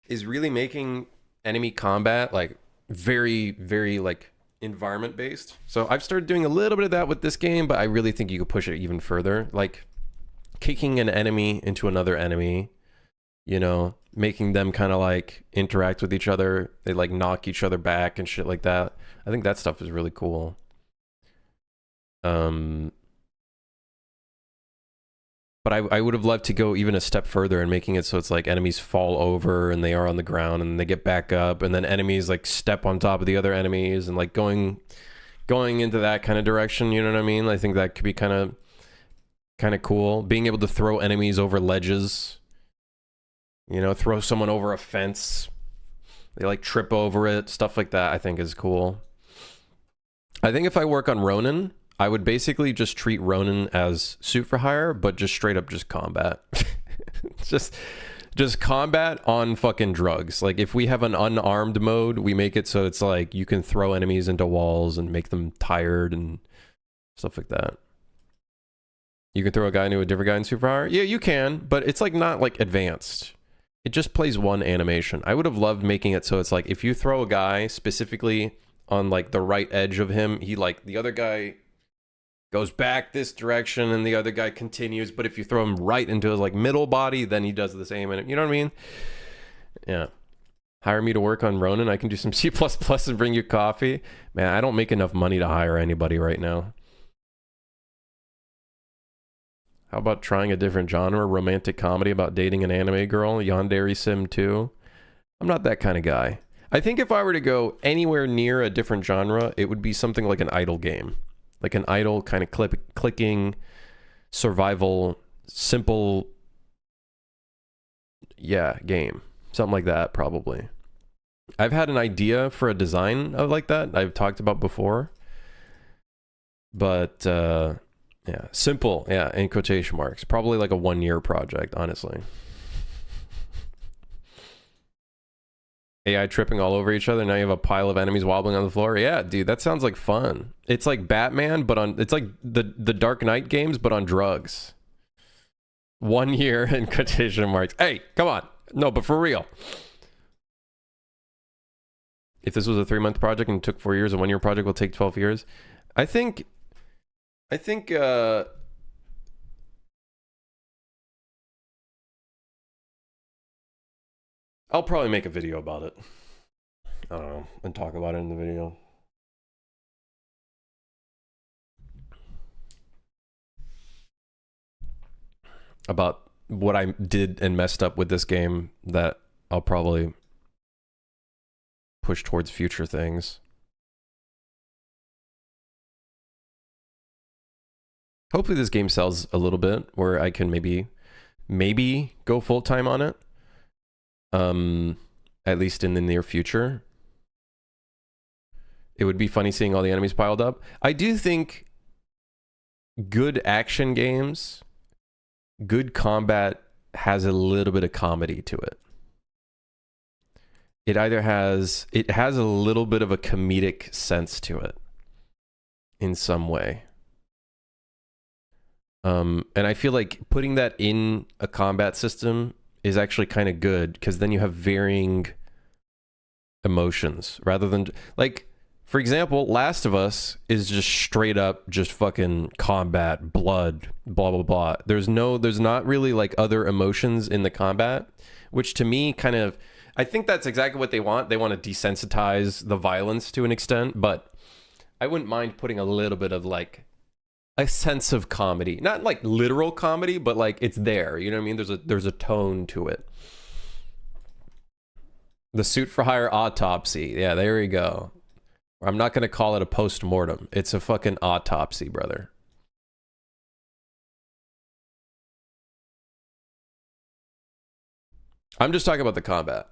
is really making enemy combat like very, very like environment based. So I've started doing a little bit of that with this game, but I really think you could push it even further. Like kicking an enemy into another enemy, you know, making them kind of like interact with each other. They like knock each other back and shit like that. I think that stuff is really cool. But I would have loved to go even a step further and making it so it's like enemies fall over and they are on the ground and they get back up and then enemies like step on top of the other enemies and like going into that kind of direction, you know what I mean? I think that could be kind of cool. Being able to throw enemies over ledges, you know, throw someone over a fence, they like trip over it, stuff like that I think is cool. I think if I work on Ronin, I would basically just treat Ronin as suit for hire, but just straight up just combat. just combat on fucking drugs. Like if we have an unarmed mode, we make it so it's like you can throw enemies into walls and make them tired and stuff like that. You can throw a guy into a different guy in suit for hire? Yeah, you can, but it's like not like advanced. It just plays one animation. I would have loved making it so it's like if you throw a guy specifically on like the right edge of him, he like the other guy goes back this direction and the other guy continues, but if you throw him right into his like middle body, then he does the same, and you know what I mean? Yeah. Hire me to work on Ronin. I can do some C++ and bring you coffee. Man, I don't make enough money to hire anybody right now. How about trying a different genre? Romantic comedy about dating an anime girl? Yandere Sim 2? I'm not that kind of guy. I think if I were to go anywhere near a different genre, it would be something like an idle game. Like an idle kind of clicking, survival, simple, game. Something like that, probably. I've had an idea for a design of like that I've talked about before. But, simple, in quotation marks. Probably like a 1-year project, honestly. AI tripping all over each other. Now you have a pile of enemies wobbling on the floor. Yeah, dude, that sounds like fun. It's like Batman, but it's like the Dark Knight games, but on drugs. 1 year in quotation marks. Hey, come on. No, but for real. If this was a 3-month project and it took 4 years, a 1-year project will take 12 years. I think I'll probably make a video about it. I don't know, and talk about it in the video. About what I did and messed up with this game that I'll probably push towards future things. Hopefully this game sells a little bit where I can maybe go full-time on it. At least in the near future. It would be funny seeing all the enemies piled up. I do think good action games, good combat has a little bit of comedy to it. It has a little bit of a comedic sense to it in some way. And I feel like putting that in a combat system is actually kind of good, because then you have varying emotions rather than like, for example, Last of Us is just straight up just fucking combat, blood, blah blah blah. There's not really like other emotions in the combat, which to me kind of, I think that's exactly what they want. They want to desensitize the violence to an extent, but I wouldn't mind putting a little bit of like a sense of comedy, not like literal comedy, but like it's there, you know what I mean? There's a tone to it. The Suit for Hire autopsy. Yeah, there we go. I'm not going to call it a post-mortem. It's a fucking autopsy, brother. I'm just talking about the combat.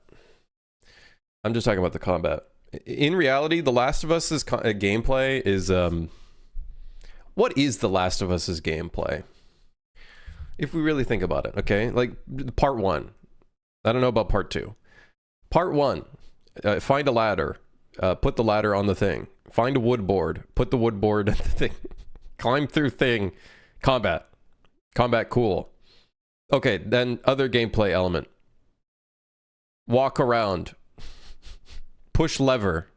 In reality, The Last of Us's gameplay is what is The Last of Us's gameplay? If we really think about it, okay? Like part 1. I don't know about part 2. Part 1, find a ladder. Put the ladder on the thing. Find a wood board. Put the wood board at the thing. Climb through thing. Combat. Combat cool. Okay, then other gameplay element. Walk around. Push lever.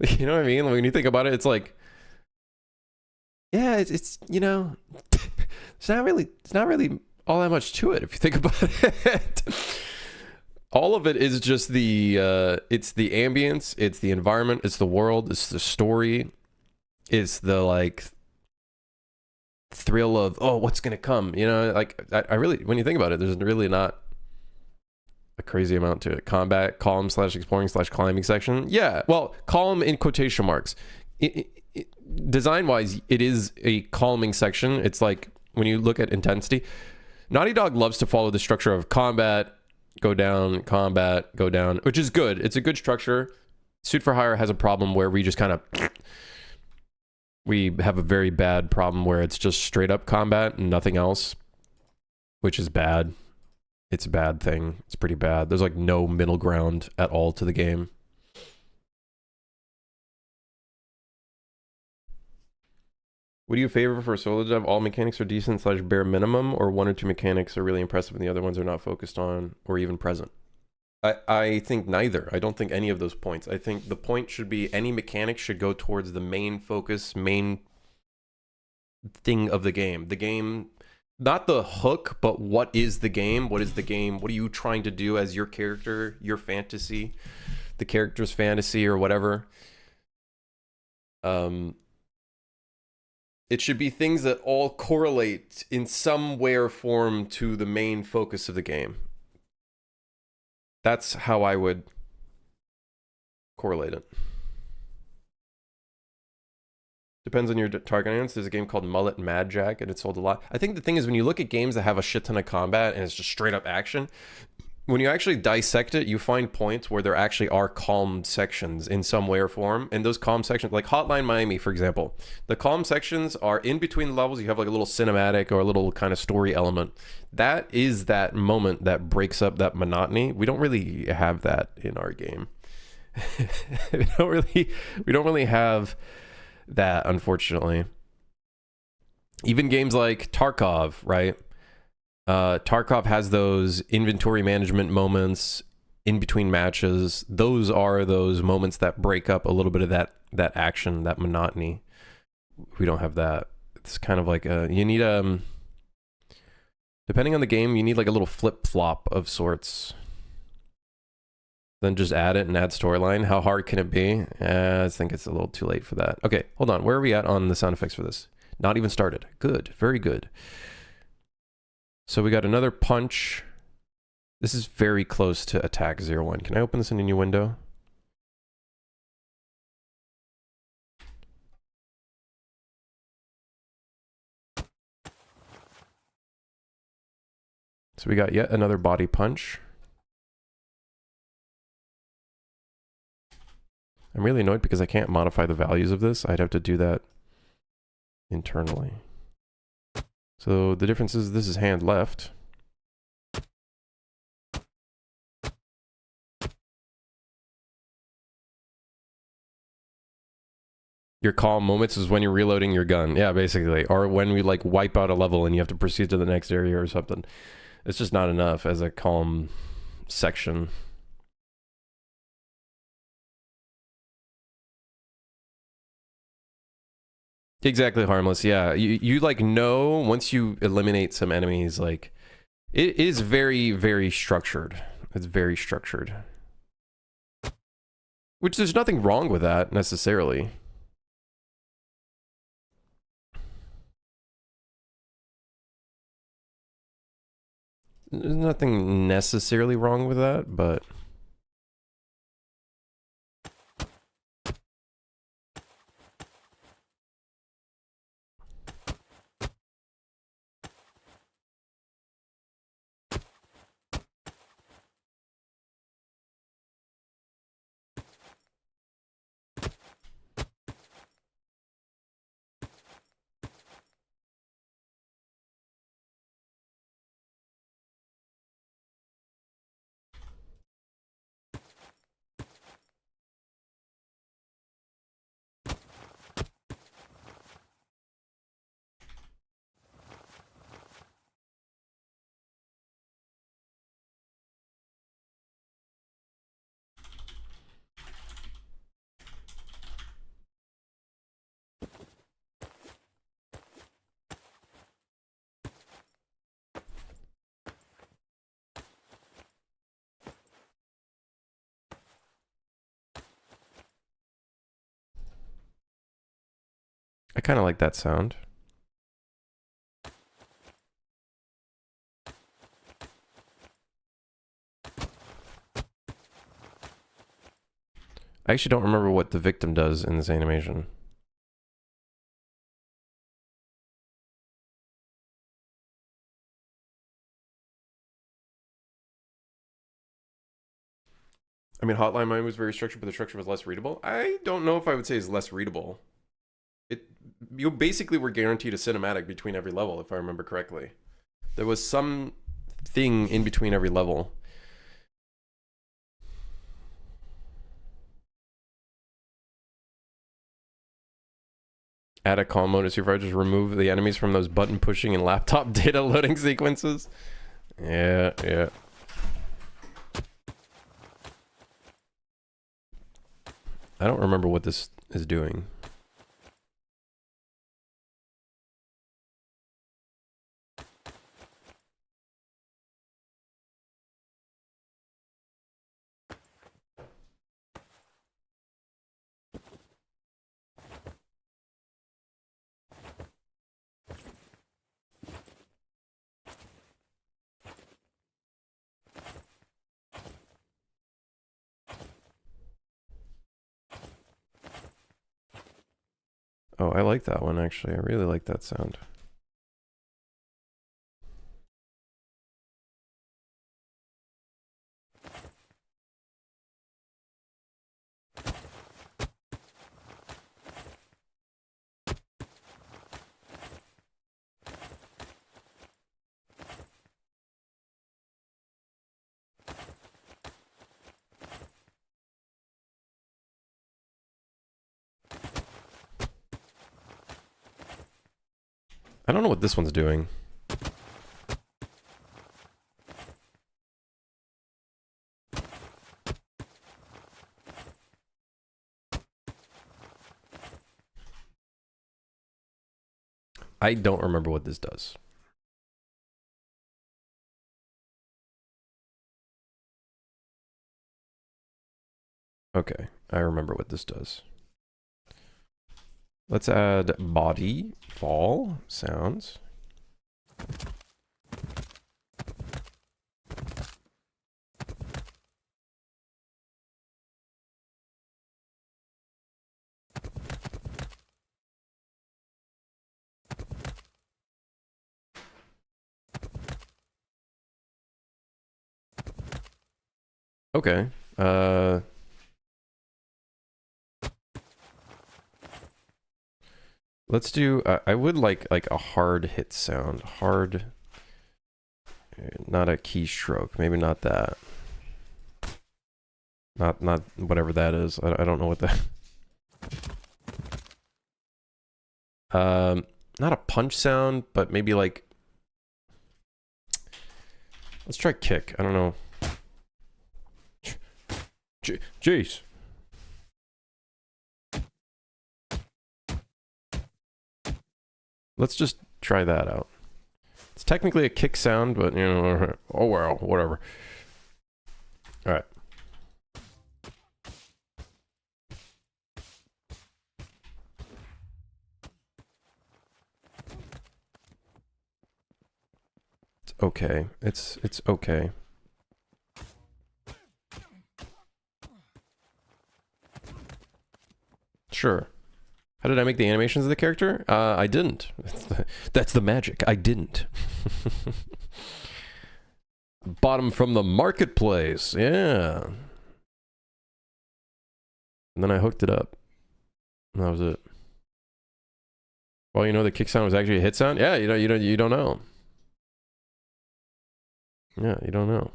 You know what I mean? When you think about it, it's like, yeah, it's you know, it's not really all that much to it if you think about it. All of it is just it's the ambience, it's the environment, it's the world, it's the story, it's the like thrill of, oh, what's gonna come, you know? Like I really, when you think about it, there's really not a crazy amount to it. Combat, column / exploring / climbing section. Yeah, well, column in quotation marks. Design wise, it is a calming section. It's like when you look at intensity, Naughty Dog loves to follow the structure of combat, go down, combat, go down, which is good. It's a good structure. Suit for Hire has a problem where we just kind of, we have a very bad problem where it's just straight up combat and nothing else, which is bad. It's a bad thing. It's pretty bad. There's like no middle ground at all to the game. What do you favor for a solo dev? All mechanics are decent / bare minimum, or 1 or 2 mechanics are really impressive and the other ones are not focused on or even present? I think neither. I don't think any of those points. I think the point should be any mechanic should go towards the main focus, main thing of the game. The game, not the hook, but what is the game? What is the game? What are you trying to do as your character, your fantasy, the character's fantasy or whatever? It should be things that all correlate in some way or form to the main focus of the game. That's how I would correlate it. Depends on your target audience. There's a game called Mullet Mad Jack, and it sold a lot. I think the thing is, when you look at games that have a shit ton of combat and it's just straight up action, when you actually dissect it, you find points where there actually are calm sections in some way or form. And those calm sections, like Hotline Miami, for example, the calm sections are in between levels. You have like a little cinematic or a little kind of story element. That is that moment that breaks up that monotony. We don't really have that in our game. we don't really have that, unfortunately. Even games like Tarkov, right? Tarkov has those inventory management moments in between matches. Those are those moments that break up a little bit of that action, that monotony. We don't have that. It's kind of like you need depending on the game, you need like a little flip-flop of sorts. Then just add it and add storyline. How hard can it be? I think it's a little too late for that. Okay, hold on. Where are we at on the sound effects for this? Not even started. Good, very good. So we got another punch. This is very close to attack 01. Can I open this in a new window? So we got yet another body punch. I'm really annoyed because I can't modify the values of this. I'd have to do that internally. So the difference is this is hand left. Your calm moments is when you're reloading your gun. Yeah, basically. Or when we like wipe out a level and you have to proceed to the next area or something. It's just not enough as a calm section. Exactly, harmless. Yeah, you like know once you eliminate some enemies, like it is very, very structured. It's very structured. Which there's nothing wrong with that necessarily. There's nothing necessarily wrong with that, but I kind of like that sound. I actually don't remember what the victim does in this animation. I mean, Hotline Miami was very structured, but the structure was less readable. I don't know if I would say it's less readable. You basically were guaranteed a cinematic between every level, if I remember correctly. There was some thing in between every level. Add a calm mode to supervisor, just remove the enemies from those button pushing and laptop data loading sequences. Yeah. I don't remember what this is doing. Oh, I like that one actually. I really like that sound. I don't know what this one's doing. I don't remember what this does. Okay, I remember what this does. Let's add body, fall, sounds. Okay. Let's do. I would like a hard hit sound. Hard. Not a keystroke. Maybe not that. Not whatever that is. I don't know what that. Not a punch sound, but maybe like. Let's try kick. I don't know. Jeez. Let's just try that out. It's technically a kick sound, but you know, oh well, whatever. All right. It's okay. It's okay. Sure. How did I make the animations of the character? I didn't. That's the magic. I didn't. Bought them from the marketplace. Yeah. And then I hooked it up. And that was it. Well, you know the kick sound was actually a hit sound? Yeah, you don't know. Yeah, you don't know.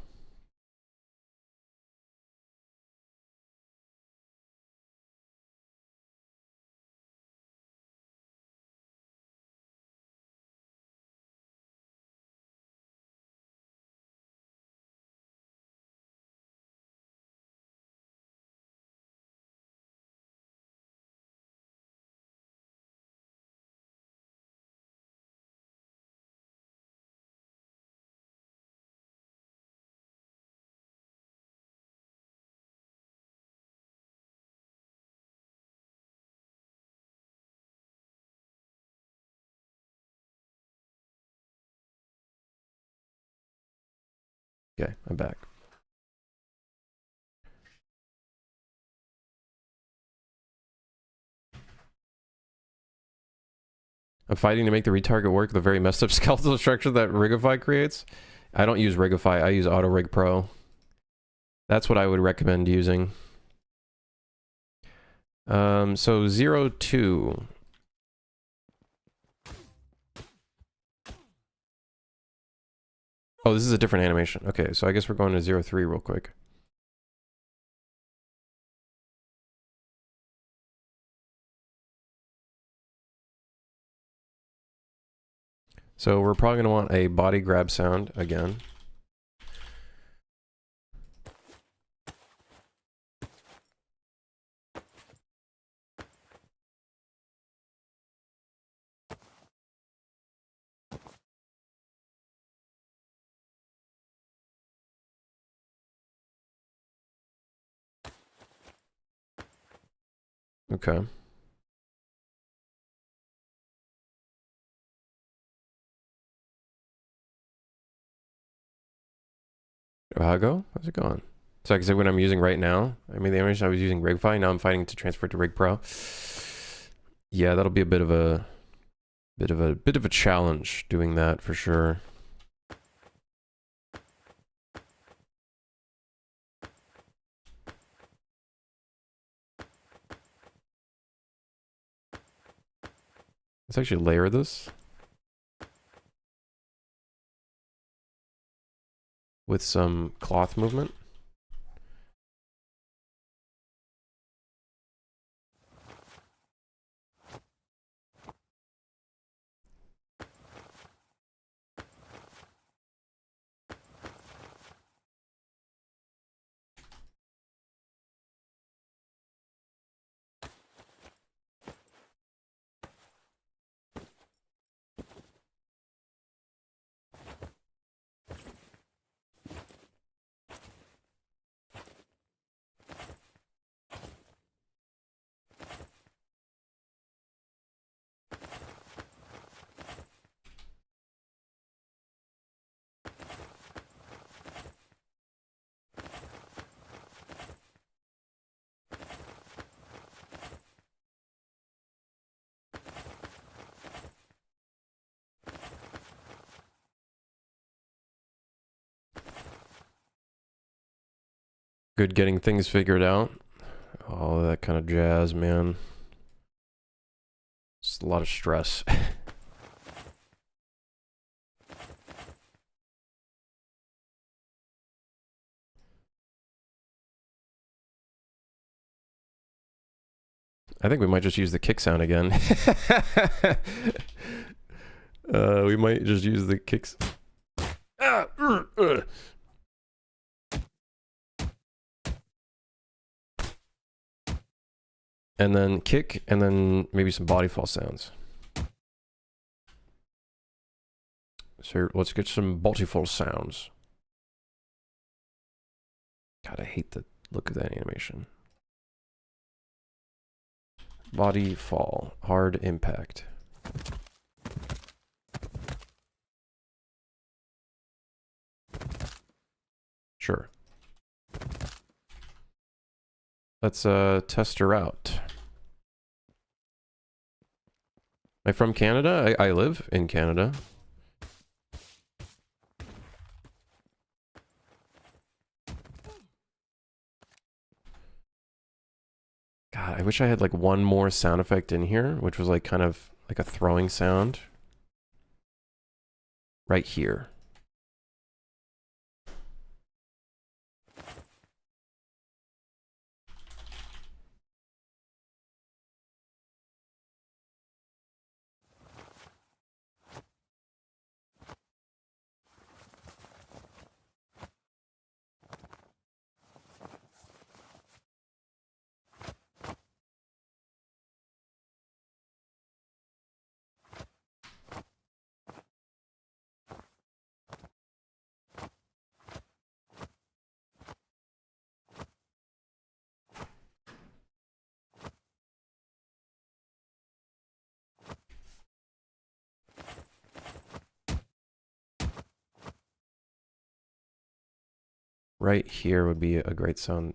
Okay, I'm back. I'm fighting to make the retarget work, the very messed up skeletal structure that Rigify creates. I don't use Rigify, I use AutoRig Pro. That's what I would recommend using. So 02. Oh, this is a different animation. Okay, so I guess we're going to 03 real quick. So we're probably going to want a body grab sound again. Okay. Hago, how's it going? So, like when I'm using right now, I mean, the animation I was using Rigify, now I'm fighting to transfer it to Rig Pro. Yeah, that'll be a bit of a challenge doing that for sure. Let's actually layer this with some cloth movement. Good getting things figured out. All that kind of jazz, man. It's a lot of stress. I think we might just use the kick sound again. We might just use the kicks. And then kick, and then maybe some body fall sounds. So let's get some body fall sounds. God, I hate the look of that animation. Body fall, hard impact. Sure. Let's test her out. Am I from Canada? I live in Canada. God, I wish I had like one more sound effect in here, which was like kind of like a throwing sound. Right here. Right here would be a great sound.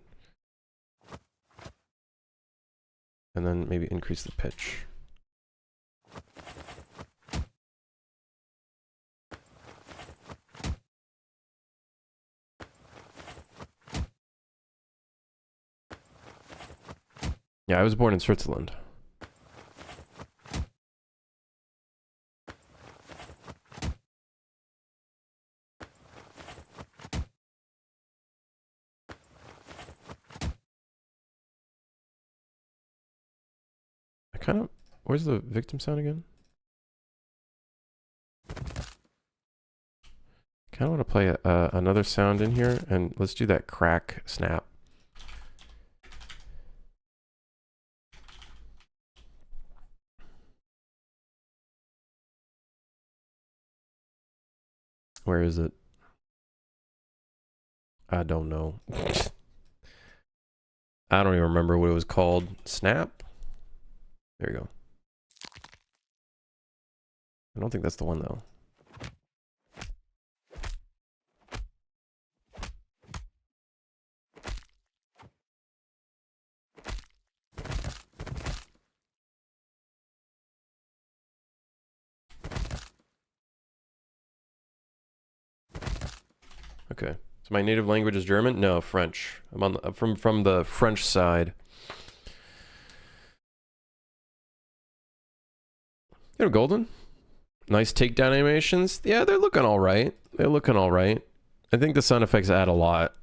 And then maybe increase the pitch. Yeah, I was born in Switzerland. Where's the victim sound again? Kind of want to play another sound in here, and let's do that crack snap. Where is it? I don't know. I don't even remember what it was called. Snap? There you go. I don't think that's the one though. Okay. So my native language is German? No, French. I'm on the, from the French side. They're golden. Nice takedown animations. Yeah, they're looking all right. They're looking all right. I think the sound effects add a lot.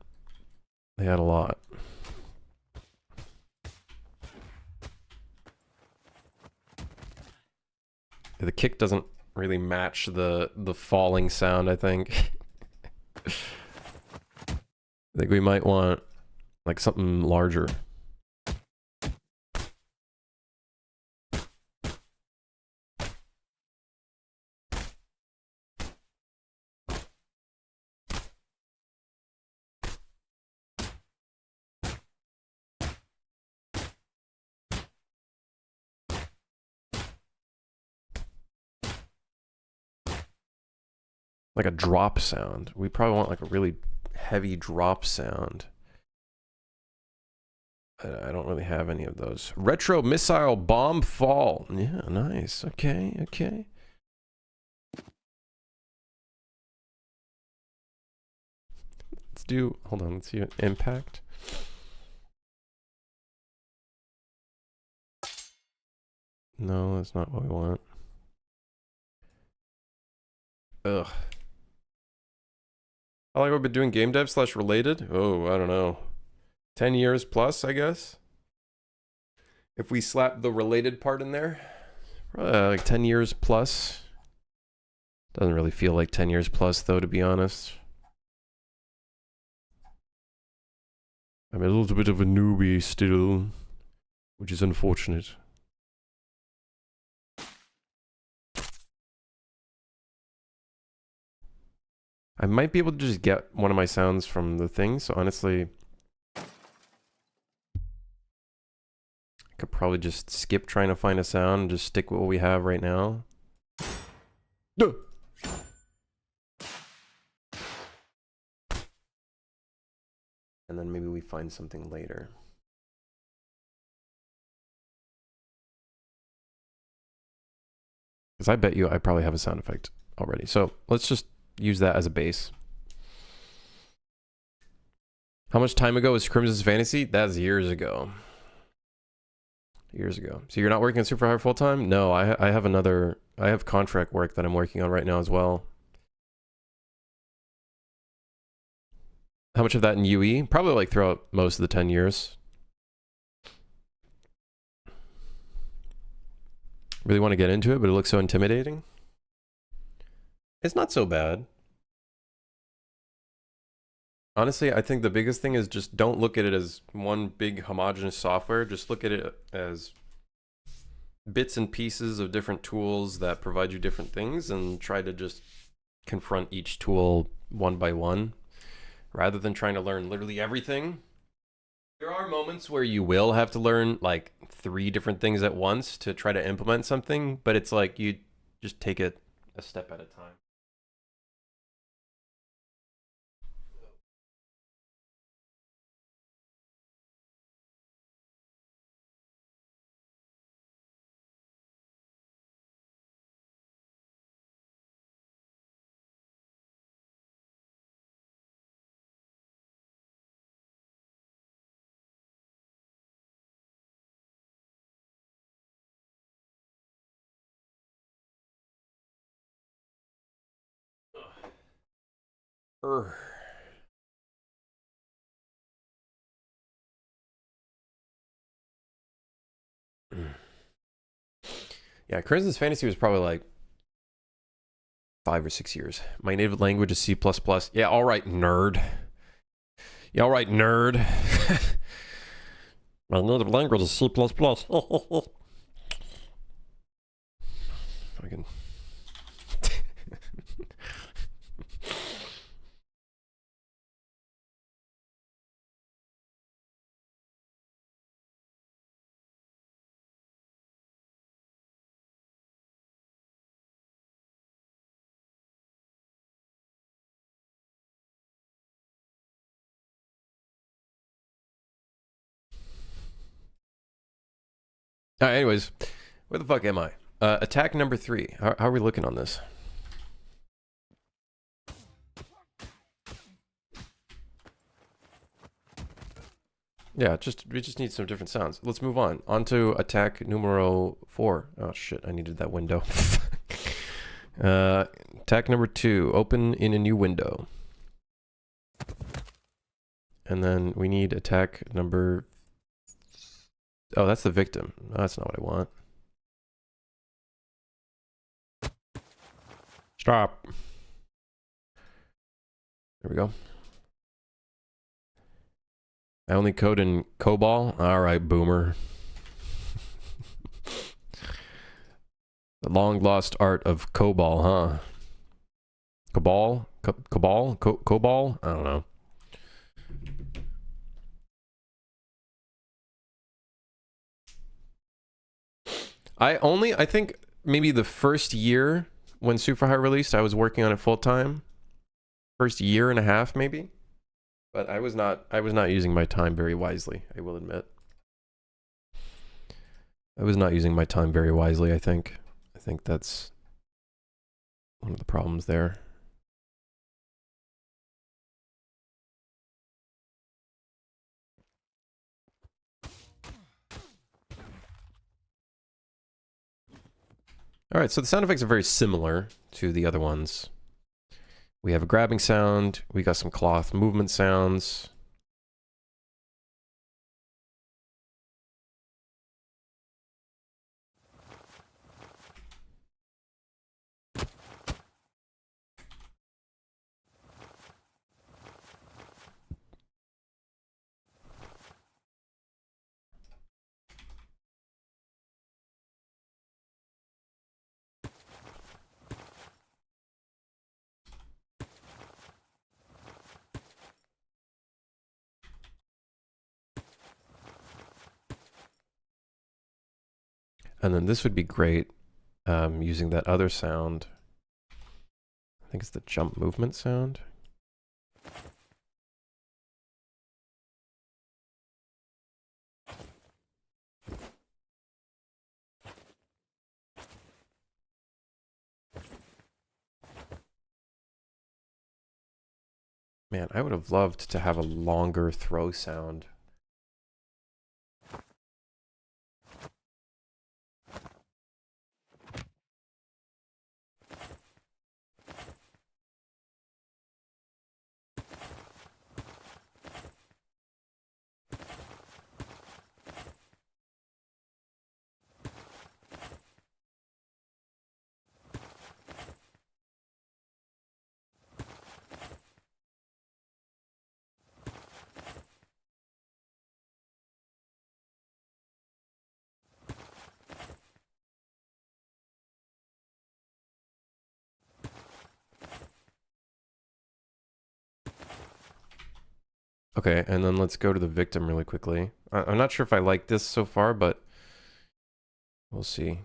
They add a lot. The kick doesn't really match the falling sound, I think. I think we might want like something larger. Like a drop sound. We probably want like a really heavy drop sound. I don't really have any of those. Retro missile bomb fall. Yeah, nice. Okay, okay. Let's do, hold on, let's see impact. No, that's not what we want. Ugh. How long have I been doing game dev / related? Oh, I don't know. 10 years plus, I guess. If we slap the related part in there, like 10 years plus. Doesn't really feel like 10 years plus, though, to be honest. I'm a little bit of a newbie still, which is unfortunate. I might be able to just get one of my sounds from the thing, so honestly, I could probably just skip trying to find a sound and just stick with what we have right now. Duh. And then maybe we find something later. Because I bet you I probably have a sound effect already. So let's just use that as a base. How much time ago was Crimson's Fantasy? That's years ago. Years ago. So you're not working on Super Hard full time? No, I have another. I have contract work that I'm working on right now as well. How much of that in UE? Probably like throughout most of the 10 years. Really want to get into it, but it looks so intimidating. It's not so bad. Honestly, I think the biggest thing is just don't look at it as one big homogeneous software. Just look at it as bits and pieces of different tools that provide you different things and try to just confront each tool one by one rather than trying to learn literally everything. There are moments where you will have to learn like 3 different things at once to try to implement something, but it's like you just take it a step at a time. Yeah, Crimson's Fantasy was probably like 5 or 6 years. My native language is C++. Yeah, all right, nerd. Yeah, all right, nerd. My native language is C++. Fucking Anyways, where the fuck am I? Attack number 3. How are we looking on this? Yeah, we just need some different sounds. Let's move on. On to attack numero 4. Oh shit, I needed that window. Attack number 2. Open in a new window. And then we need attack number... Oh, that's the victim. Oh, that's not what I want. Stop. There we go. I only code in COBOL? Alright, boomer. The long lost art of COBOL, huh? Cabal? Cabal? COBOL? I don't know. I think maybe the first year when Super High released, I was working on it full time. First year and a half, maybe. But I was not using my time very wisely, I will admit. I was not using my time very wisely, I think. I think that's one of the problems there. Alright, so the sound effects are very similar to the other ones. We have a grabbing sound, we got some cloth movement sounds. And then this would be great using that other sound. I think it's the jump movement sound. Man, I would have loved to have a longer throw sound. Okay, and then let's go to the victim really quickly. I'm not sure if I like this so far, but we'll see.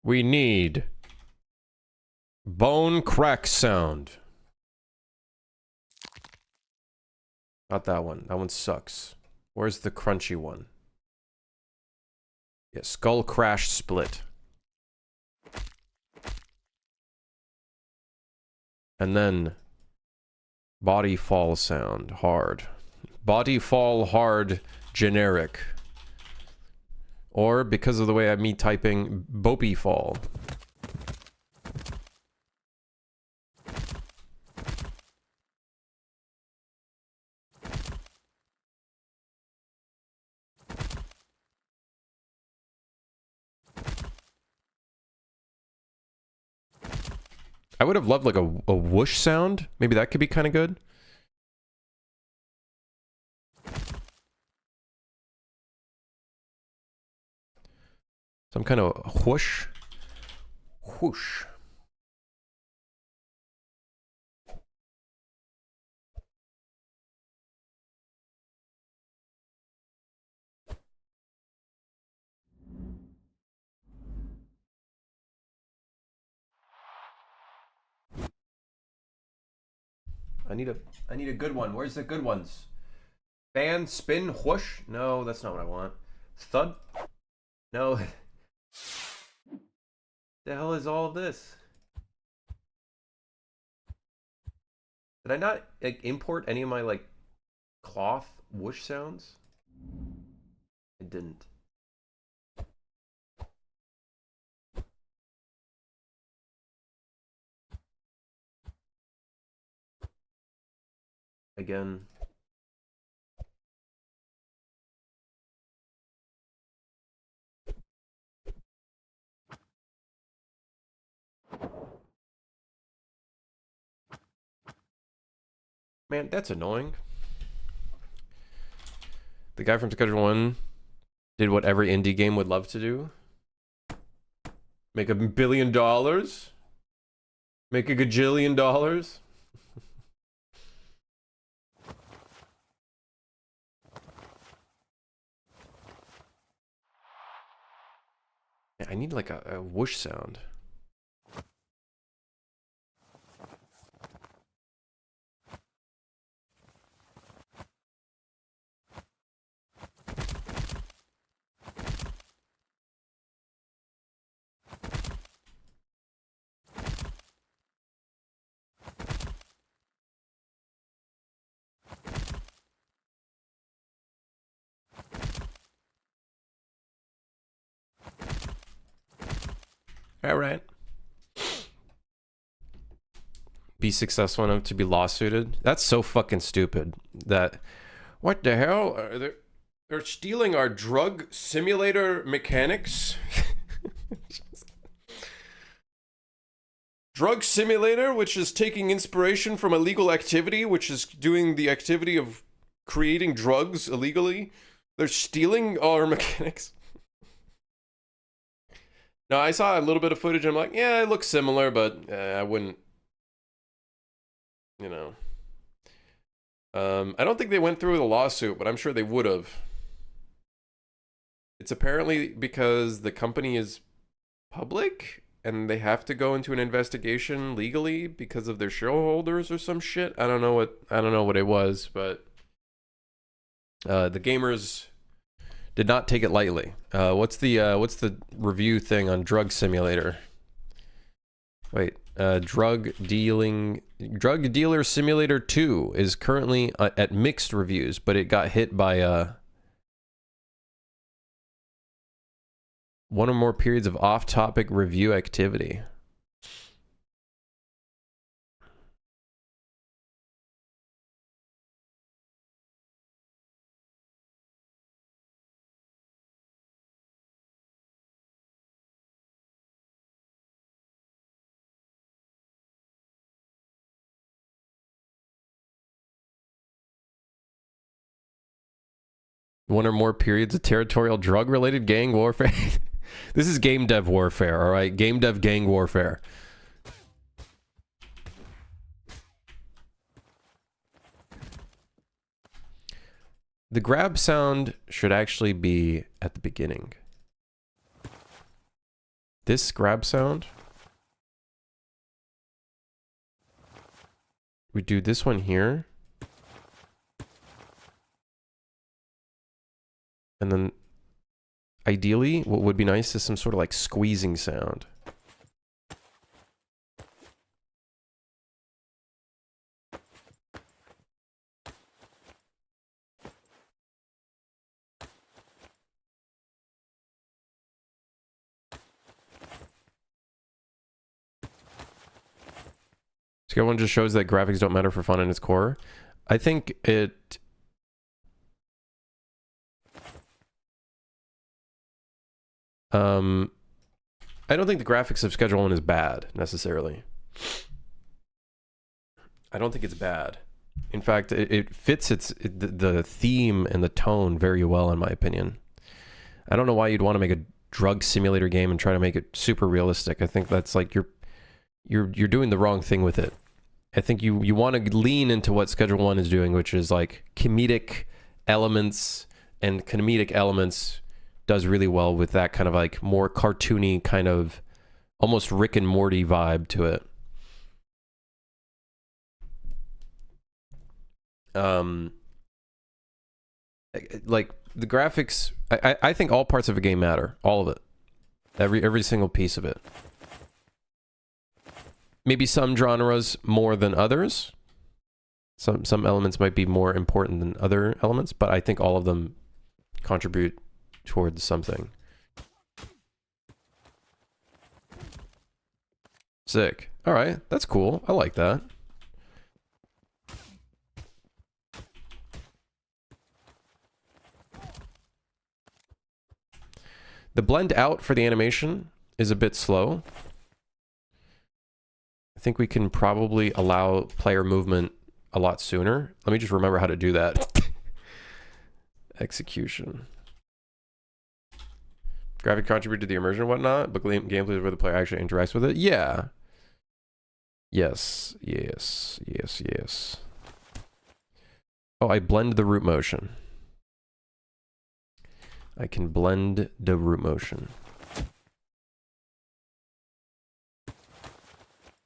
We need bone crack sound. Not that one. That one sucks. Where's the crunchy one? Yeah, skull crash split. And then body fall sound, hard. Body fall hard, generic. Or, because of the way I'm typing, bopey fall. I would have loved like a whoosh sound. Maybe that could be kind of good. Some kind of whoosh. Whoosh. I need a good one. Where's the good ones? Fan, spin, whoosh? No, that's not what I want. Thud? No. The hell is all of this? Did I not like import any of my like cloth whoosh sounds? I didn't. Again. Man, that's annoying. The guy from Schedule 1 did what every indie game would love to do. Make $1 billion? Make a gajillion dollars? I need like a whoosh sound. All right. Be successful enough to be lawsuited. That's so fucking stupid. That what the hell? They're stealing our drug simulator mechanics. Drug simulator, which is taking inspiration from illegal activity, which is doing the activity of creating drugs illegally. They're stealing our mechanics. No, I saw a little bit of footage. I'm like, yeah, it looks similar, but I wouldn't, you know. I don't think they went through the lawsuit, but I'm sure they would have. It's apparently because the company is public and they have to go into an investigation legally because of their shareholders or some shit. I don't know what it was, but the gamers did not take it lightly. What's the review thing on Drug Simulator? Wait, Drug Dealer Simulator 2 is currently at mixed reviews, but it got hit by one or more periods of off-topic review activity. One or more periods of territorial drug-related gang warfare. This is game dev warfare, all right? Game dev gang warfare. The grab sound should actually be at the beginning. This grab sound. We do this one here. And then ideally, what would be nice is some sort of like squeezing sound. Scale 1 just shows that graphics don't matter for fun in its core. I think it... I don't think the graphics of Schedule 1 is bad, necessarily. I don't think it's bad. In fact, it fits the theme and the tone very well, in my opinion. I don't know why you'd want to make a drug simulator game and try to make it super realistic. I think that's like you're doing the wrong thing with it. I think you want to lean into what Schedule 1 is doing, which is like comedic elements, and comedic elements does really well with that kind of like more cartoony kind of almost Rick and Morty vibe to it. Um, like the graphics, I think all parts of a game matter, all of it, every single piece of it. Maybe some genres more than others. Some elements might be more important than other elements, but I think all of them contribute towards something. Sick. All right, that's cool. I like that. The blend out for the animation is a bit slow. I think we can probably allow player movement a lot sooner. Let me just remember how to do that. Execution. Graphic contribute to the immersion and whatnot, but gameplay is where the player actually interacts with it. Yeah. Yes. Yes. Yes. Yes. Oh, I blend the root motion. I can blend the root motion.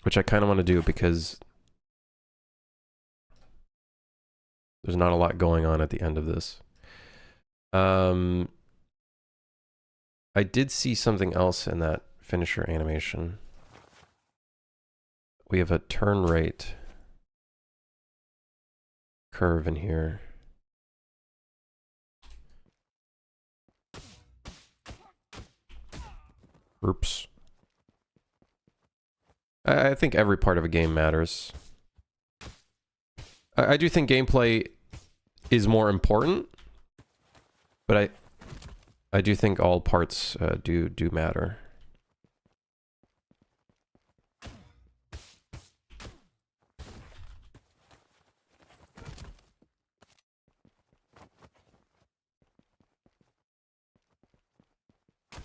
Which I kind of want to do because there's not a lot going on at the end of this. I did see something else in that finisher animation. We have a turn rate curve in here. Oops. I think every part of a game matters. I do think gameplay is more important, but I do think all parts do matter.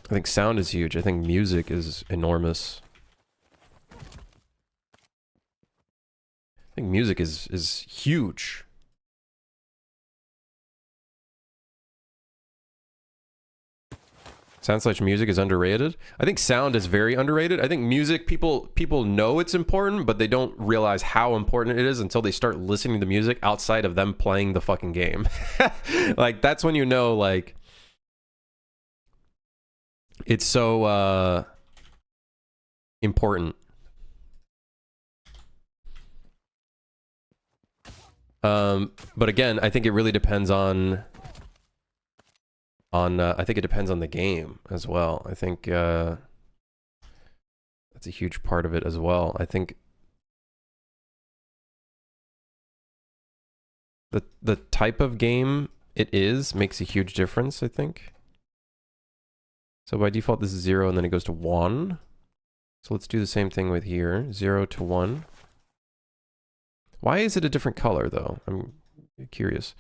I think sound is huge. I think music is enormous. I think music is huge. Sound/music is underrated. I think sound is very underrated. I think music, people know it's important, but they don't realize how important it is until they start listening to music outside of them playing the fucking game. Like, that's when you know, like, it's so important. But again, I think it really depends on I think it depends on the game as well. I think that's a huge part of it as well. I think the type of game it is makes a huge difference, I think. So by default, this is 0, and then it goes to 1. So let's do the same thing with here, 0 to 1. Why is it a different color, though? I'm curious.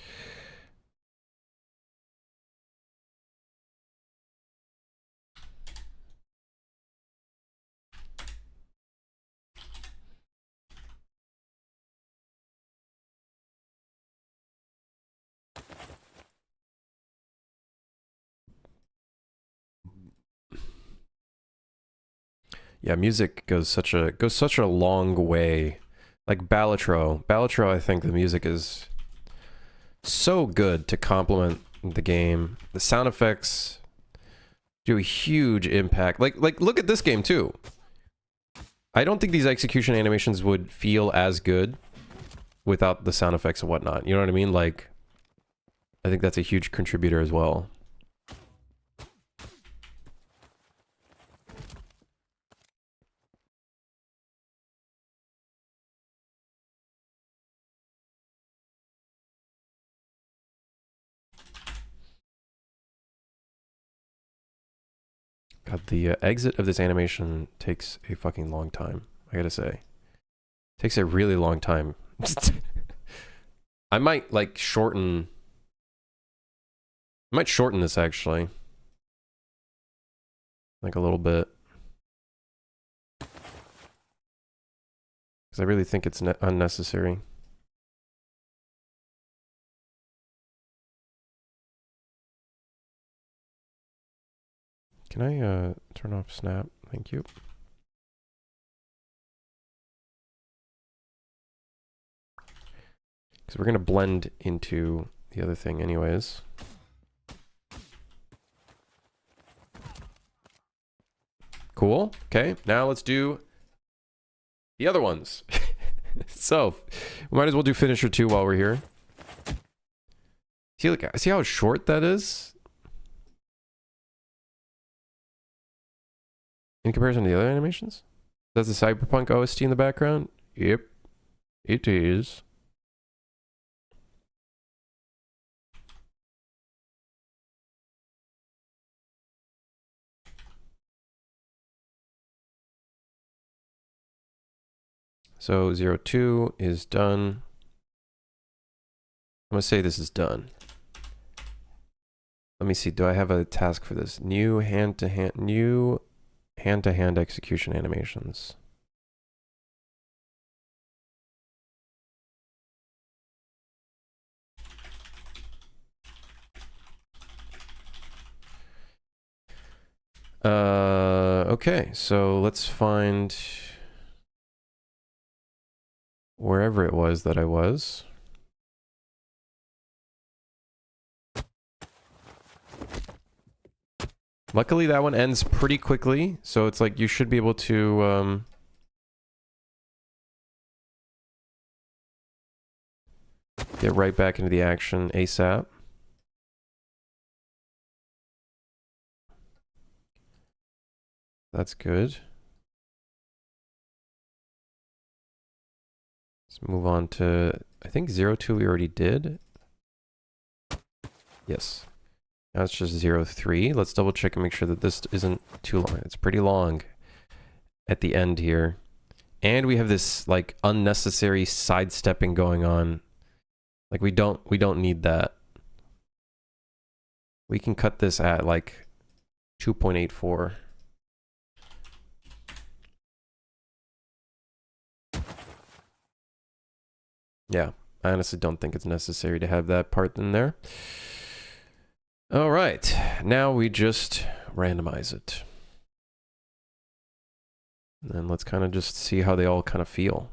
Yeah, music goes such a long way. Like Balatro. Balatro, I think the music is so good to complement the game. The sound effects do a huge impact. Like look at this game too. I don't think these execution animations would feel as good without the sound effects and whatnot. You know what I mean? Like, I think that's a huge contributor as well. God, the exit of this animation takes a fucking long time, I gotta say. Takes a really long time. I might, like, shorten... I might shorten this, actually. Like, a little bit. Because I really think it's unnecessary. Can I turn off snap? Thank you. Because we're going to blend into the other thing anyways. Cool. Okay, now let's do the other ones. So, we might as well do finisher 2 while we're here. See how short that is? In comparison to the other animations? That's the Cyberpunk OST in the background? Yep, it is. So 02 is done. I'm gonna say this is done. Let me see, do I have a task for this? New hand-to-hand execution animations. Okay, so let's find wherever it was that I was. Luckily, that one ends pretty quickly, so it's like you should be able to get right back into the action ASAP. That's good. Let's move on to, I think 02 we already did. Yes. Now it's just 03. Let's double check and make sure that this isn't too long. It's pretty long at the end here. And we have this like unnecessary sidestepping going on. Like we don't need that. We can cut this at like 2.84. Yeah, I honestly don't think it's necessary to have that part in there. All right, now we just randomize it. And then let's kind of just see how they all kind of feel.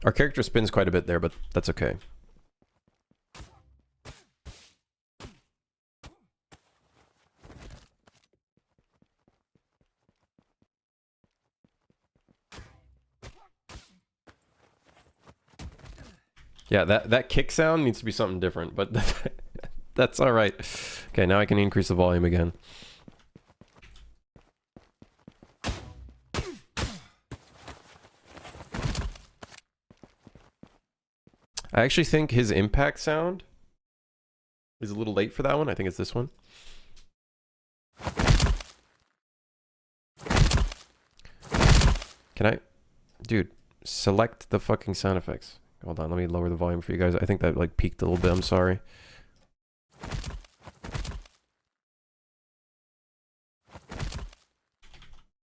Our character spins quite a bit there, but that's okay. Yeah, that kick sound needs to be something different, but that's all right. Okay, now I can increase the volume again. I actually think his impact sound is a little late for that one. I think it's this one. Can I... Dude, select the fucking sound effects. Hold on, let me lower the volume for you guys. I think that like peaked a little bit, I'm sorry.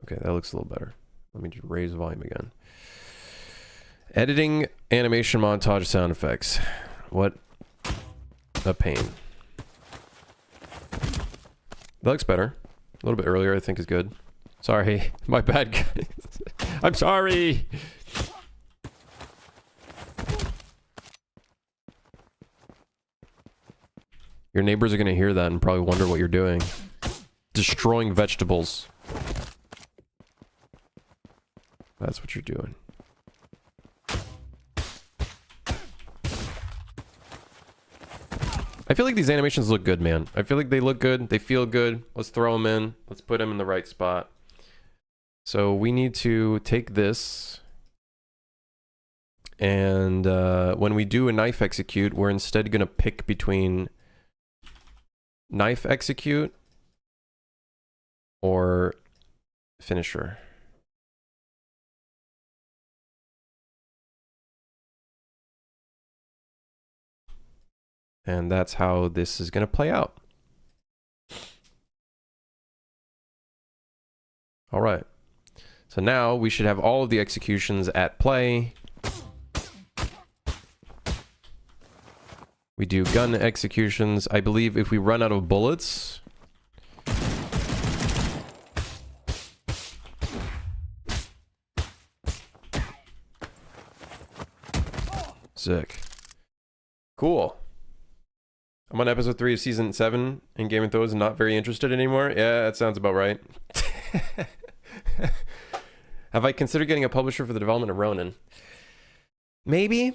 Okay, that looks a little better. Let me just raise the volume again. Editing animation montage sound effects. What a pain. That looks better. A little bit earlier, I think is good. Sorry, my bad guys. I'm sorry! Your neighbors are going to hear that and probably wonder what you're doing. Destroying vegetables. That's what you're doing. I feel like these animations look good, man. I feel like they look good. They feel good. Let's throw them in. Let's put them in the right spot. So we need to take this. And when we do a knife execute, we're instead going to pick between knife execute or finisher. And that's how this is going to play out. All right. So now we should have all of the executions at play. We do gun executions. I believe if we run out of bullets, Sick. Cool. I'm on episode 3 of season 7 in Game of Thrones and not very interested anymore. Yeah, that sounds about right. Have I considered getting a publisher for the development of Ronin? Maybe.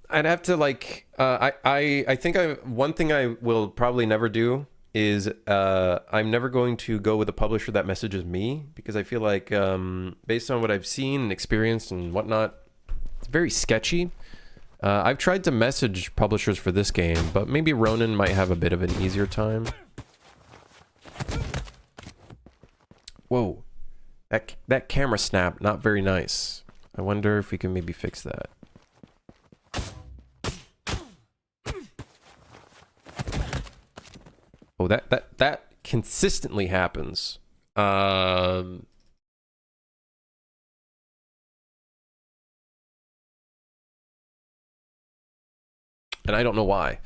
I'd have to like. I think one thing I will probably never do is I'm never going to go with a publisher that messages me, because I feel like based on what I've seen and experienced and whatnot, it's very sketchy. I've tried to message publishers for this game, but maybe Ronin might have a bit of an easier time. Whoa. That camera snap, not very nice. I wonder if we can maybe fix that. Oh, that consistently happens. And I don't know why.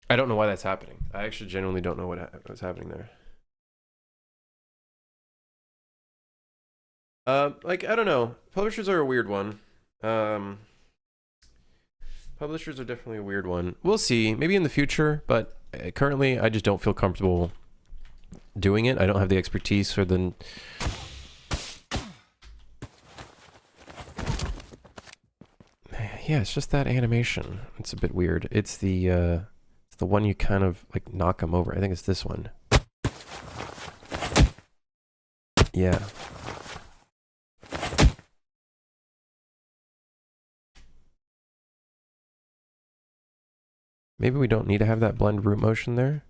I don't know why that's happening. I actually genuinely don't know what's happening there. Like, I don't know. Publishers are a weird one. Publishers are definitely a weird one. We'll see. Maybe in the future, but currently I just don't feel comfortable doing it. I don't have the expertise or the... Yeah, it's just that animation. It's a bit weird. It's the one you kind of like knock them over. I think it's this one. Yeah. Maybe we don't need to have that blend root motion there.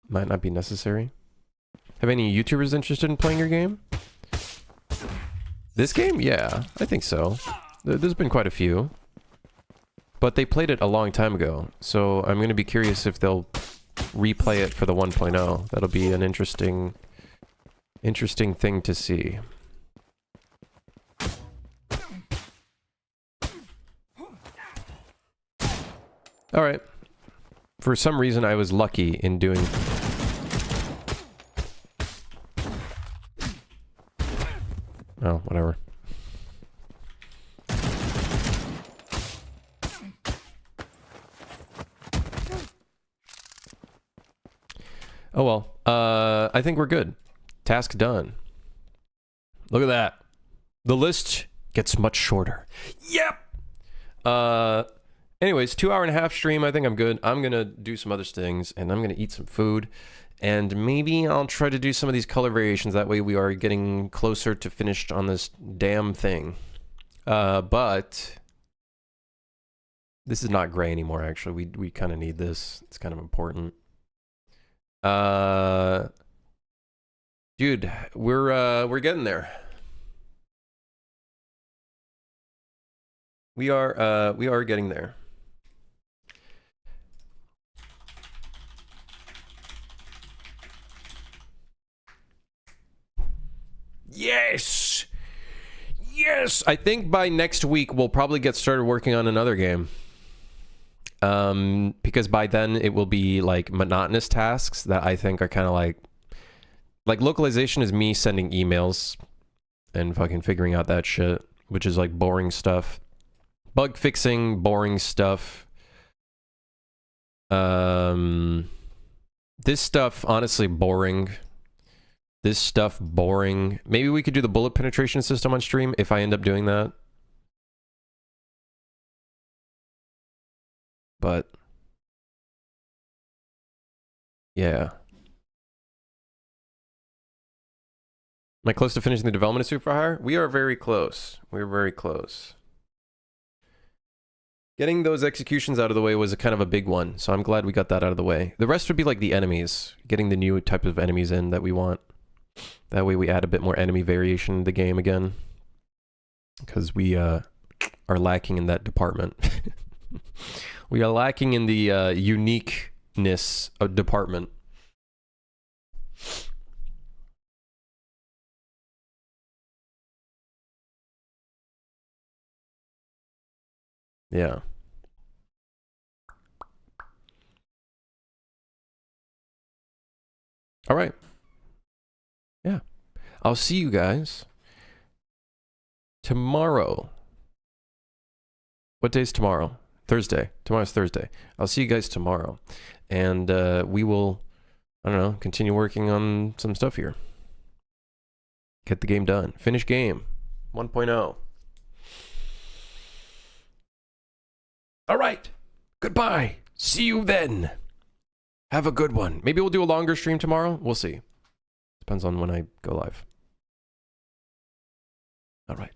Might not be necessary. Have any YouTubers interested in playing your game? This game? Yeah, I think so. There's been quite a few. But they played it a long time ago, so I'm going to be curious if they'll replay it for the 1.0. That'll be an interesting thing to see. Alright. For some reason I was lucky in doing... Oh, whatever. Oh well. I think we're good. Task done. Look at that. The list gets much shorter. Yep! Anyways, 2.5-hour stream. I think I'm good. I'm gonna do some other things, and I'm gonna eat some food. And maybe I'll try to do some of these color variations. That way we are getting closer to finished on this damn thing. But this is not gray anymore, actually. We kind of need this. It's kind of important. Dude, we're getting there. We are getting there. Yes! Yes! I think by next week we'll probably get started working on another game. Because by then it will be like monotonous tasks that I think are kind of like localization is me sending emails and fucking figuring out that shit, which is like boring stuff. Bug fixing, boring stuff. This stuff, honestly, boring. This stuff, boring. Maybe we could do the bullet penetration system on stream if I end up doing that. But yeah. Am I close to finishing the development of Super Hire? We are very close. We're very close. Getting those executions out of the way was a kind of a big one, so I'm glad we got that out of the way. The rest would be like the enemies, getting the new type of enemies in that we want. That way we add a bit more enemy variation in the game again. Because we are lacking in that department. We are lacking in the uniqueness of department. Yeah. All right. Yeah. I'll see you guys tomorrow. What day is tomorrow? Thursday. Tomorrow's Thursday. I'll see you guys tomorrow. And we will, I don't know, continue working on some stuff here. Get the game done. Finish game 1.0. All right. Goodbye. See you then. Have a good one. Maybe we'll do a longer stream tomorrow. We'll see. Depends on when I go live. All right.